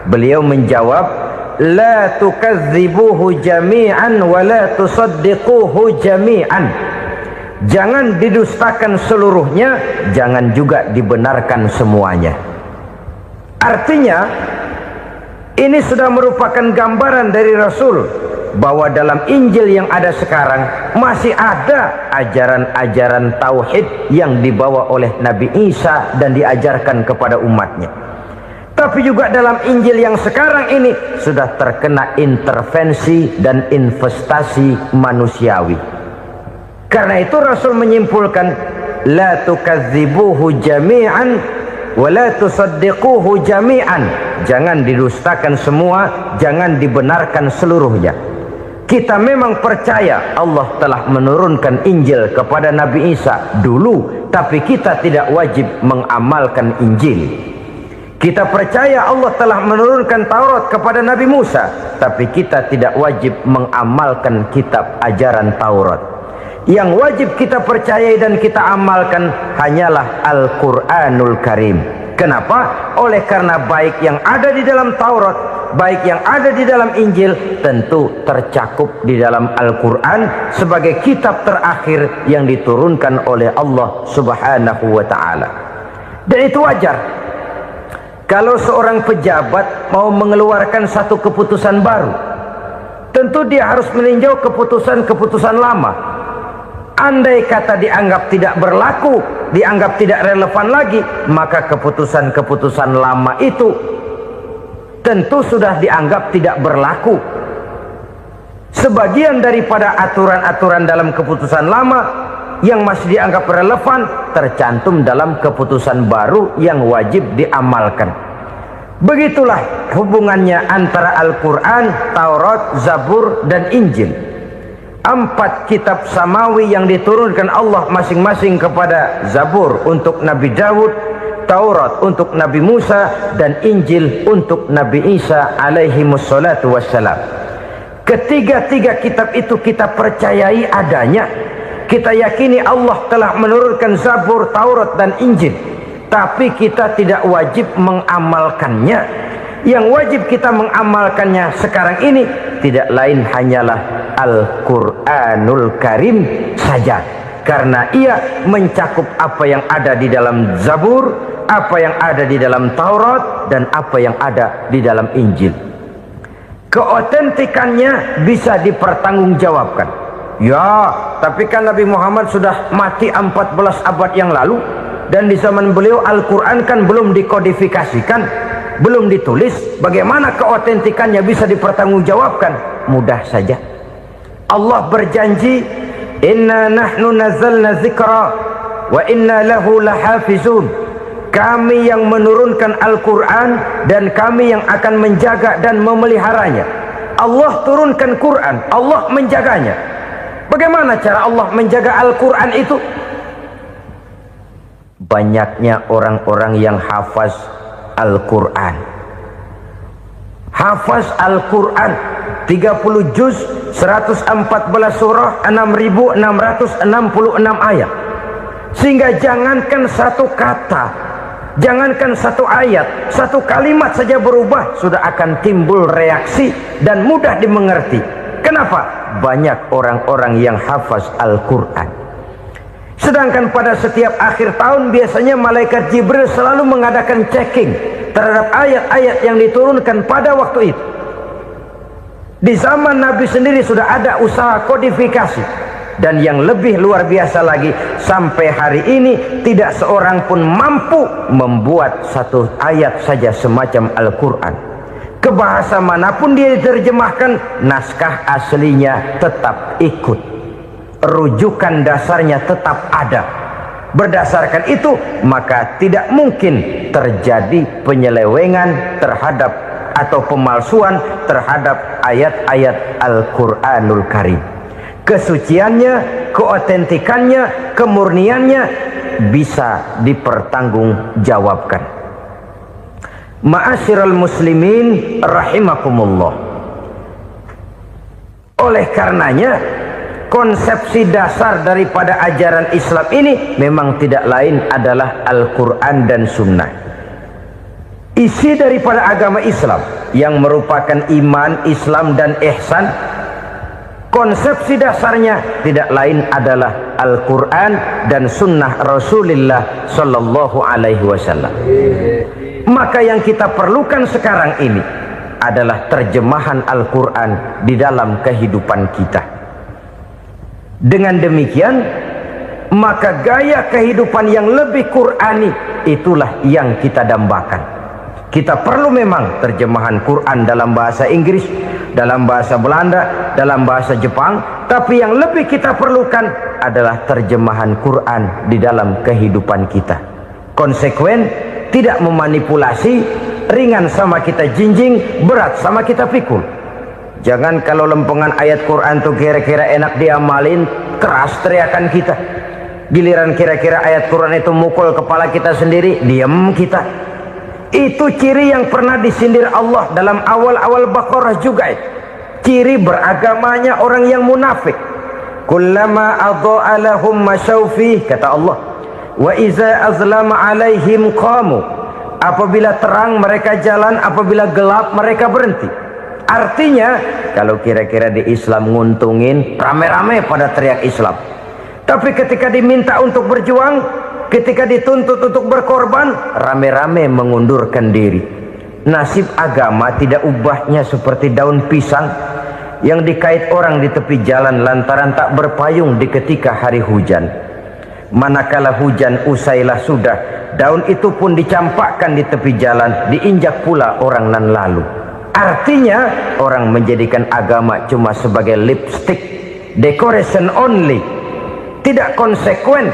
Beliau menjawab, "La tukadzibuhu jami'an wa la tusaddiquhu jami'an." Jangan didustakan seluruhnya, jangan juga dibenarkan semuanya. Artinya, ini sudah merupakan gambaran dari Rasul bahwa dalam Injil yang ada sekarang masih ada ajaran-ajaran tauhid yang dibawa oleh Nabi Isa dan diajarkan kepada umatnya. Tapi juga dalam Injil yang sekarang ini sudah terkena intervensi dan investasi manusiawi. Karena itu Rasul menyimpulkan, la tukadzibuhu jami'an wa la tusaddiquhu jami'an. Jangan didustakan semua, jangan dibenarkan seluruhnya. Kita memang percaya Allah telah menurunkan Injil kepada Nabi Isa dulu, tapi kita tidak wajib mengamalkan Injil. Kita percaya Allah telah menurunkan Taurat kepada Nabi Musa, tapi kita tidak wajib mengamalkan kitab ajaran Taurat. Yang wajib kita percayai dan kita amalkan hanyalah Al-Quranul Karim. Kenapa? Oleh karena baik yang ada di dalam Taurat, baik yang ada di dalam Injil, tentu tercakup di dalam Al-Quran sebagai kitab terakhir yang diturunkan oleh Allah Subhanahu wa Ta'ala. Dan itu wajar. Kalau seorang pejabat mau mengeluarkan satu keputusan baru, tentu dia harus meninjau keputusan-keputusan lama. Andai kata dianggap tidak berlaku, dianggap tidak relevan lagi, maka keputusan-keputusan lama itu tentu sudah dianggap tidak berlaku. Sebagian daripada aturan-aturan dalam keputusan lama yang masih dianggap relevan tercantum dalam keputusan baru yang wajib diamalkan. Begitulah hubungannya antara Al-Quran, Taurat, Zabur, dan Injil. 4 kitab samawi yang diturunkan Allah masing-masing kepada Zabur untuk Nabi Daud, Taurat untuk Nabi Musa, dan Injil untuk Nabi Isa alaihi wassalatu wassalam. Ketiga-tiga kitab itu kita percayai adanya. Kita yakini Allah telah menurunkan Zabur, Taurat, dan Injil, tapi kita tidak wajib mengamalkannya. Yang wajib kita mengamalkannya sekarang ini tidak lain hanyalah Al-Quranul Karim saja, karena ia mencakup apa yang ada di dalam Zabur, apa yang ada di dalam Taurat, dan apa yang ada di dalam Injil. Keotentikannya bisa dipertanggungjawabkan. Ya, tapi kan Nabi Muhammad sudah mati 14 abad yang lalu, dan di zaman beliau Al-Quran kan belum dikodifikasikan, belum ditulis. Bagaimana keotentikannya bisa dipertanggungjawabkan? Mudah saja. Allah berjanji, "Inna nahnu nazzalna dzikra wa inna lahu lahafizun." Kami yang menurunkan Al-Quran dan kami yang akan menjaga dan memeliharanya. Allah turunkan Quran, Allah menjaganya. Bagaimana cara Allah menjaga Al-Quran itu? Banyaknya orang-orang yang hafaz Al-Quran. Hafaz Al-Quran 30 juz, 114 surah, 6.666 ayat. Sehingga jangankan satu kata, Jangankan satu ayat, satu kalimat saja berubah, sudah akan timbul reaksi dan mudah dimengerti. Kenapa? Banyak orang-orang yang hafaz Al-Quran. Sedangkan pada setiap akhir tahun biasanya malaikat Jibril selalu mengadakan checking terhadap ayat-ayat yang diturunkan pada waktu itu. Di zaman Nabi sendiri sudah ada usaha kodifikasi. Dan yang lebih luar biasa lagi, sampai hari ini tidak seorang pun mampu membuat satu ayat saja semacam Al-Quran. Ke bahasa manapun dia diterjemahkan, naskah aslinya tetap ikut, rujukan dasarnya tetap ada. Berdasarkan itu, maka tidak mungkin terjadi penyelewengan terhadap atau pemalsuan terhadap ayat-ayat Al-Quranul Karim. Kesuciannya, keotentikannya, kemurniannya bisa dipertanggungjawabkan. Ma'asyiral muslimin rahimakumullah. Oleh karenanya, konsepsi dasar daripada ajaran Islam ini memang tidak lain adalah Al-Quran dan Sunnah. Isi daripada agama Islam yang merupakan iman, Islam dan ihsan, konsepsi dasarnya tidak lain adalah Al-Quran dan Sunnah Rasulullah Sallallahu Alaihi Wasallam. Maka yang kita perlukan sekarang ini adalah terjemahan Al-Quran di dalam kehidupan kita. Dengan demikian, maka gaya kehidupan yang lebih Qurani itulah yang kita dambakan. Kita perlu memang terjemahan Quran dalam bahasa Inggris, dalam bahasa Belanda, dalam bahasa Jepang, tapi yang lebih kita perlukan adalah terjemahan Quran di dalam kehidupan kita. Konsekuen, tidak memanipulasi, ringan sama kita jinjing, berat sama kita pikul. Jangan kalau lempengan ayat Quran tuh kira-kira enak diamalin, keras teriakan kita. Giliran kira-kira ayat Quran itu mukul kepala kita sendiri, diam kita. Itu ciri yang pernah disindir Allah dalam awal-awal Baqarah juga. Ciri beragamanya orang yang munafik. Kullama adha'a lahum masyawfih, kata Allah. Wa iza azlama alaihim qamu. Apabila terang mereka jalan, apabila gelap mereka berhenti. Artinya, kalau kira-kira di Islam nguntungin, rame-rame pada teriak Islam. Tapi ketika diminta untuk berjuang, ketika dituntut untuk berkorban, rame-rame mengundurkan diri. Nasib agama tidak ubahnya seperti daun pisang yang dikait orang di tepi jalan lantaran tak berpayung di ketika hari hujan. Manakala hujan usailah sudah, daun itu pun dicampakkan di tepi jalan, diinjak pula orang nan lalu. Artinya, orang menjadikan agama cuma sebagai lipstick, decoration only, tidak konsekuen.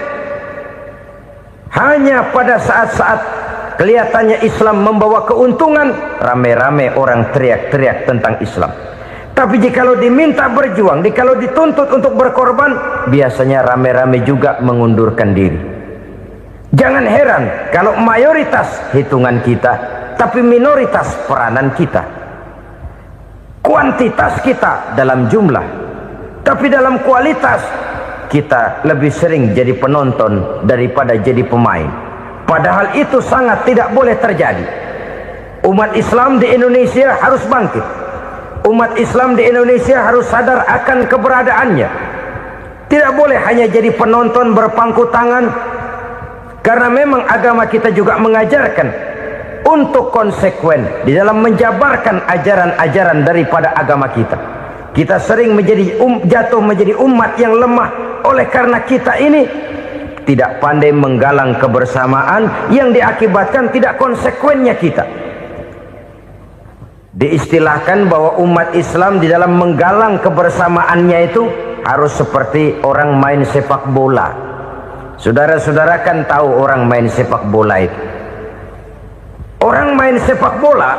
Hanya pada saat-saat kelihatannya Islam membawa keuntungan, rame-rame orang teriak-teriak tentang Islam. Tapi jikalau diminta berjuang, jikalau dituntut untuk berkorban, biasanya rame-rame juga mengundurkan diri. Jangan heran kalau mayoritas hitungan kita, tapi minoritas peranan kita. Kuantitas kita dalam jumlah, tapi dalam kualitas kita lebih sering jadi penonton daripada jadi pemain. Padahal itu sangat tidak boleh terjadi. Umat Islam di Indonesia harus bangkit. Umat Islam di Indonesia harus sadar akan keberadaannya. Tidak boleh hanya jadi penonton berpangku tangan. Karena memang agama kita juga mengajarkan untuk konsekuen di dalam menjabarkan ajaran-ajaran daripada agama kita. Kita sering jatuh menjadi umat yang lemah. Oleh karena kita ini tidak pandai menggalang kebersamaan yang diakibatkan tidak konsekuennya kita. Diistilahkan bahwa umat Islam di dalam menggalang kebersamaannya itu harus seperti orang main sepak bola. Saudara-saudara kan tahu orang main sepak bola itu. Orang main sepak bola,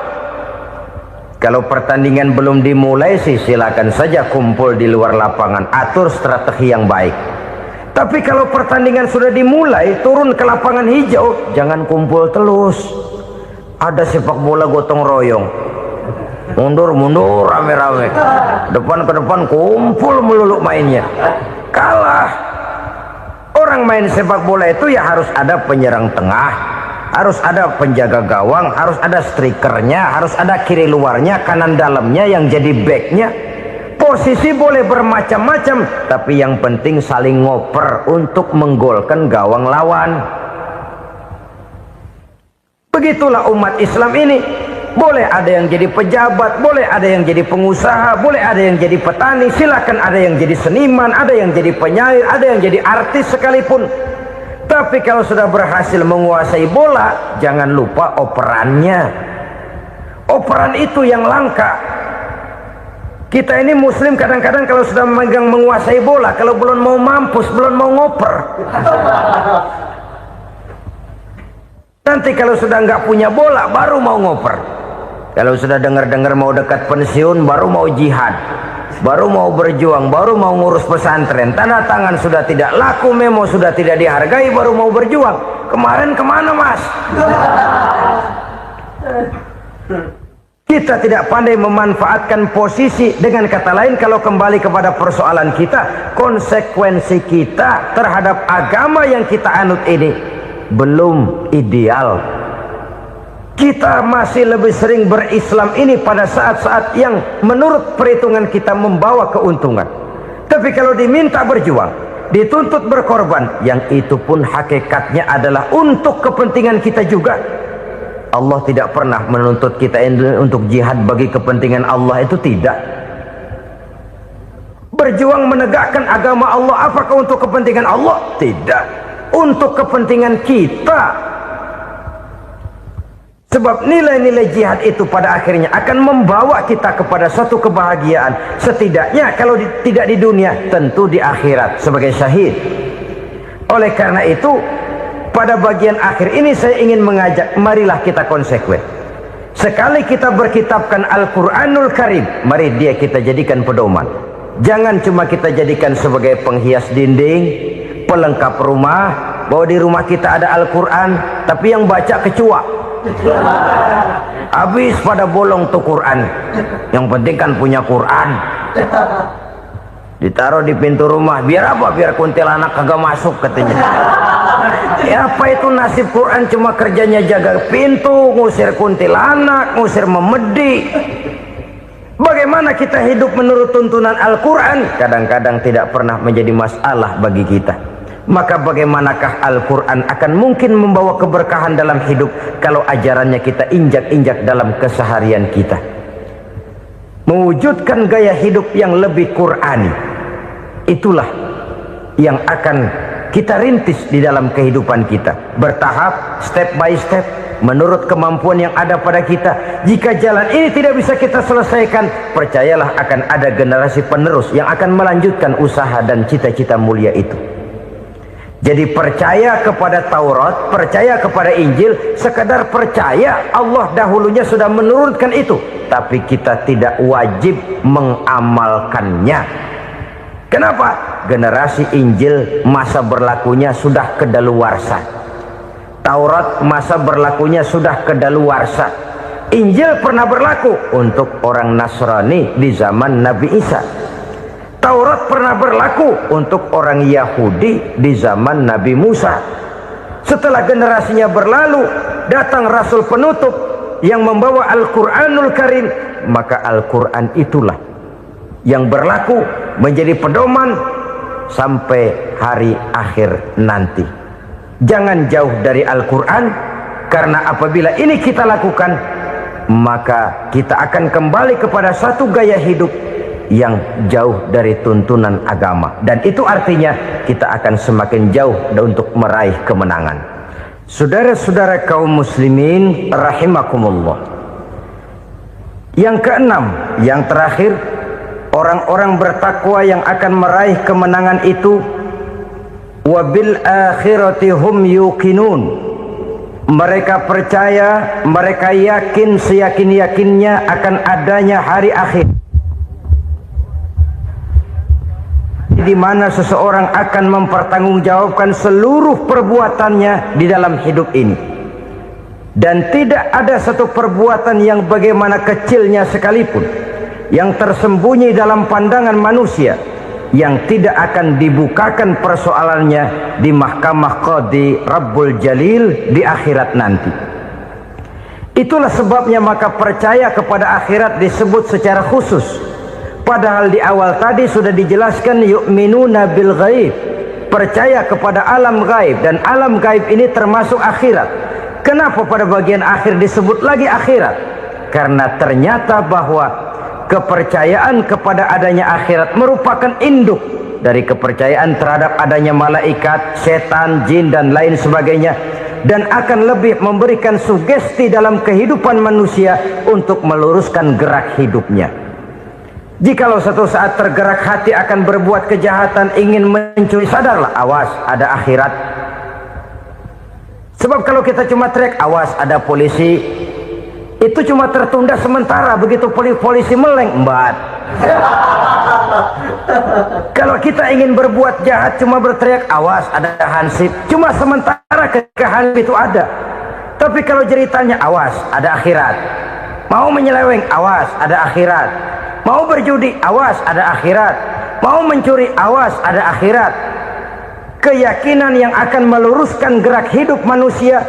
kalau pertandingan belum dimulai sih silakan saja kumpul di luar lapangan, atur strategi yang baik. Tapi kalau pertandingan sudah dimulai, turun ke lapangan hijau, jangan kumpul terus. Ada sepak bola gotong royong, mundur-mundur rame-rame, depan ke depan kumpul melulu mainnya. Kalah. Orang main sepak bola itu ya harus ada penyerang tengah, harus ada penjaga gawang, harus ada strikernya, harus ada kiri luarnya, kanan dalamnya yang jadi backnya. Posisi boleh bermacam-macam, tapi yang penting saling ngoper untuk menggolkan gawang lawan. Begitulah umat Islam ini. Boleh ada yang jadi pejabat, boleh ada yang jadi pengusaha, boleh ada yang jadi petani, silakan ada yang jadi seniman, ada yang jadi penyair, ada yang jadi artis sekalipun. Tapi kalau sudah berhasil menguasai bola, jangan lupa operannya. Operan itu yang langka. Kita ini muslim kadang-kadang kalau sudah memegang menguasai bola, kalau belum mau mampus, belum mau ngoper. Nanti kalau sudah nggak punya bola, baru mau ngoper. Kalau sudah dengar-dengar mau dekat pensiun, baru mau jihad, baru mau berjuang, baru mau ngurus pesantren. Tanda tangan sudah tidak laku, memo sudah tidak dihargai, baru mau berjuang. Kemarin kemana mas? Kita tidak pandai memanfaatkan posisi. Dengan kata lain, kalau kembali kepada persoalan kita, konsekuensi kita terhadap agama yang kita anut ini belum ideal. Kita masih lebih sering berislam ini pada saat-saat yang menurut perhitungan kita membawa keuntungan. Tapi kalau diminta berjuang, dituntut berkorban, yang itu pun hakikatnya adalah untuk kepentingan kita juga. Allah tidak pernah menuntut kita untuk jihad bagi kepentingan Allah, itu tidak. Berjuang menegakkan agama Allah, apakah untuk kepentingan Allah? Tidak. Untuk kepentingan kita. Sebab nilai-nilai jihad itu pada akhirnya akan membawa kita kepada suatu kebahagiaan. Setidaknya kalau tidak di dunia, tentu di akhirat sebagai syahid. Oleh karena itu, pada bagian akhir ini saya ingin mengajak, marilah kita konsekuen. Sekali kita berkitabkan Al-Quranul Karim, mari dia kita jadikan pedoman. Jangan cuma kita jadikan sebagai penghias dinding, pelengkap rumah, bahwa di rumah kita ada Al-Quran, tapi yang baca kecoa. Habis pada bolong tuh Quran. Yang penting kan punya Quran. Ditaruh di pintu rumah. Biar apa? Biar kuntilanak kagak masuk katanya. Ya apa itu nasib Quran? Cuma kerjanya jaga pintu, ngusir kuntilanak, ngusir memedi. Bagaimana kita hidup menurut tuntunan Al-Quran? Kadang-kadang tidak pernah menjadi masalah bagi kita. Maka bagaimanakah Al-Quran akan mungkin membawa keberkahan dalam hidup kalau ajarannya kita injak-injak dalam keseharian kita? Mewujudkan gaya hidup yang lebih Qurani, itulah yang akan kita rintis di dalam kehidupan kita, bertahap, step by step, menurut kemampuan yang ada pada kita. Jika jalan ini tidak bisa kita selesaikan, percayalah akan ada generasi penerus yang akan melanjutkan usaha dan cita-cita mulia itu. Jadi percaya kepada Taurat, percaya kepada Injil, sekadar percaya Allah dahulunya sudah menurunkan itu, tapi kita tidak wajib mengamalkannya. Kenapa? Generasi Injil masa berlakunya sudah kedaluarsa. Taurat masa berlakunya sudah kedaluarsa. Injil pernah berlaku untuk orang Nasrani di zaman Nabi Isa. Taurat pernah berlaku untuk orang Yahudi di zaman Nabi Musa. Setelah generasinya berlalu, datang Rasul penutup yang membawa Al-Quranul Karim. Maka Al-Quran itulah yang berlaku menjadi pedoman sampai hari akhir nanti. Jangan jauh dari Al-Quran, karena apabila ini kita lakukan, maka kita akan kembali kepada satu gaya hidup yang jauh dari tuntunan agama, dan itu artinya kita akan semakin jauh untuk meraih kemenangan. Saudara-saudara kaum muslimin rahimakumullah, yang keenam, yang terakhir, orang-orang bertakwa yang akan meraih kemenangan itu wabil akhirati hum yuqinun. Mereka percaya, mereka yakin seyakin-yakinnya akan adanya hari akhir, di mana seseorang akan mempertanggungjawabkan seluruh perbuatannya di dalam hidup ini, dan tidak ada satu perbuatan yang bagaimana kecilnya sekalipun yang tersembunyi dalam pandangan manusia yang tidak akan dibukakan persoalannya di mahkamah Qadi Rabbul Jalil di akhirat nanti. Itulah sebabnya maka percaya kepada akhirat disebut secara khusus. Padahal di awal tadi sudah dijelaskan yu'minuna bil ghaib, percaya kepada alam gaib, dan alam gaib ini termasuk akhirat. Kenapa pada bagian akhir disebut lagi akhirat? Karena ternyata bahwa kepercayaan kepada adanya akhirat merupakan induk dari kepercayaan terhadap adanya malaikat, setan, jin dan lain sebagainya, dan akan lebih memberikan sugesti dalam kehidupan manusia untuk meluruskan gerak hidupnya. Jikalau satu saat tergerak hati akan berbuat kejahatan, ingin mencuri, sadarlah, awas ada akhirat. Sebab kalau kita cuma teriak awas ada polisi, itu cuma tertunda sementara, begitu polisi meleng embat. Kalau kita ingin berbuat jahat cuma berteriak awas ada hansip, cuma sementara ketika hansip itu ada. Tapi kalau ceritanya awas ada akhirat, mau menyeleweng awas ada akhirat, mau berjudi awas ada akhirat, mau mencuri awas ada akhirat. Keyakinan yang akan meluruskan gerak hidup manusia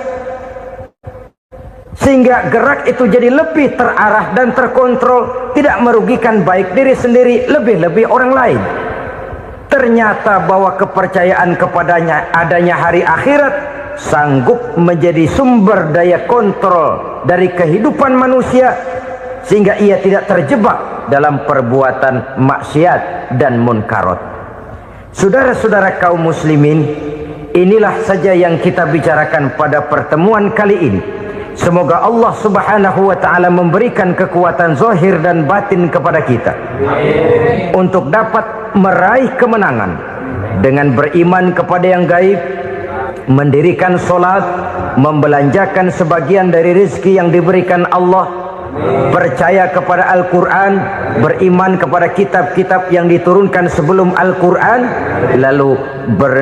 sehingga gerak itu jadi lebih terarah dan terkontrol, tidak merugikan baik diri sendiri, lebih-lebih orang lain. Ternyata bahwa kepercayaan kepadanya adanya hari akhirat sanggup menjadi sumber daya kontrol dari kehidupan manusia, sehingga ia tidak terjebak dalam perbuatan maksiat dan munkarat. Saudara-saudara kaum muslimin, inilah saja yang kita bicarakan pada pertemuan kali ini. Semoga Allah subhanahu wa ta'ala memberikan kekuatan zahir dan batin kepada kita untuk dapat meraih kemenangan dengan beriman kepada yang gaib, mendirikan solat, membelanjakan sebagian dari rezeki yang diberikan Allah, percaya kepada Al-Quran, beriman kepada kitab-kitab yang diturunkan sebelum Al-Quran, lalu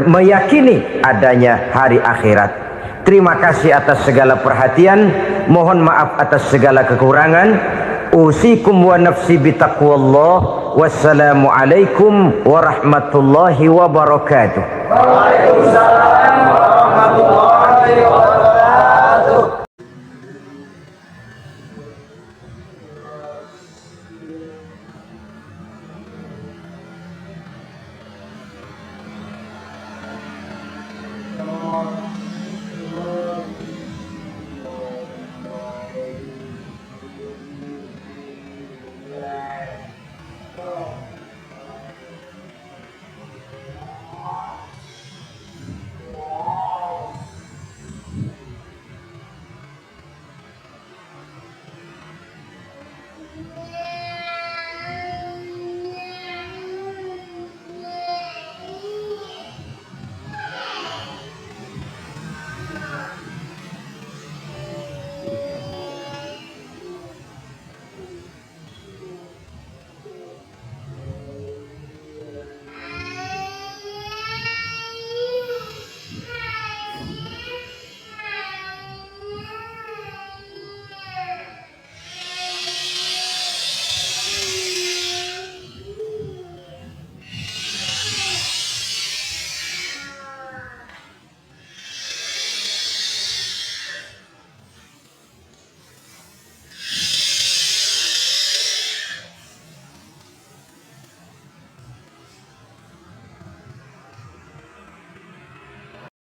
meyakini adanya hari akhirat. Terima kasih atas segala perhatian, mohon maaf atas segala kekurangan. Usikum wa nafsi bitaqwallah. Wassalamualaikum warahmatullahi wabarakatuh. Waalaikumsalam.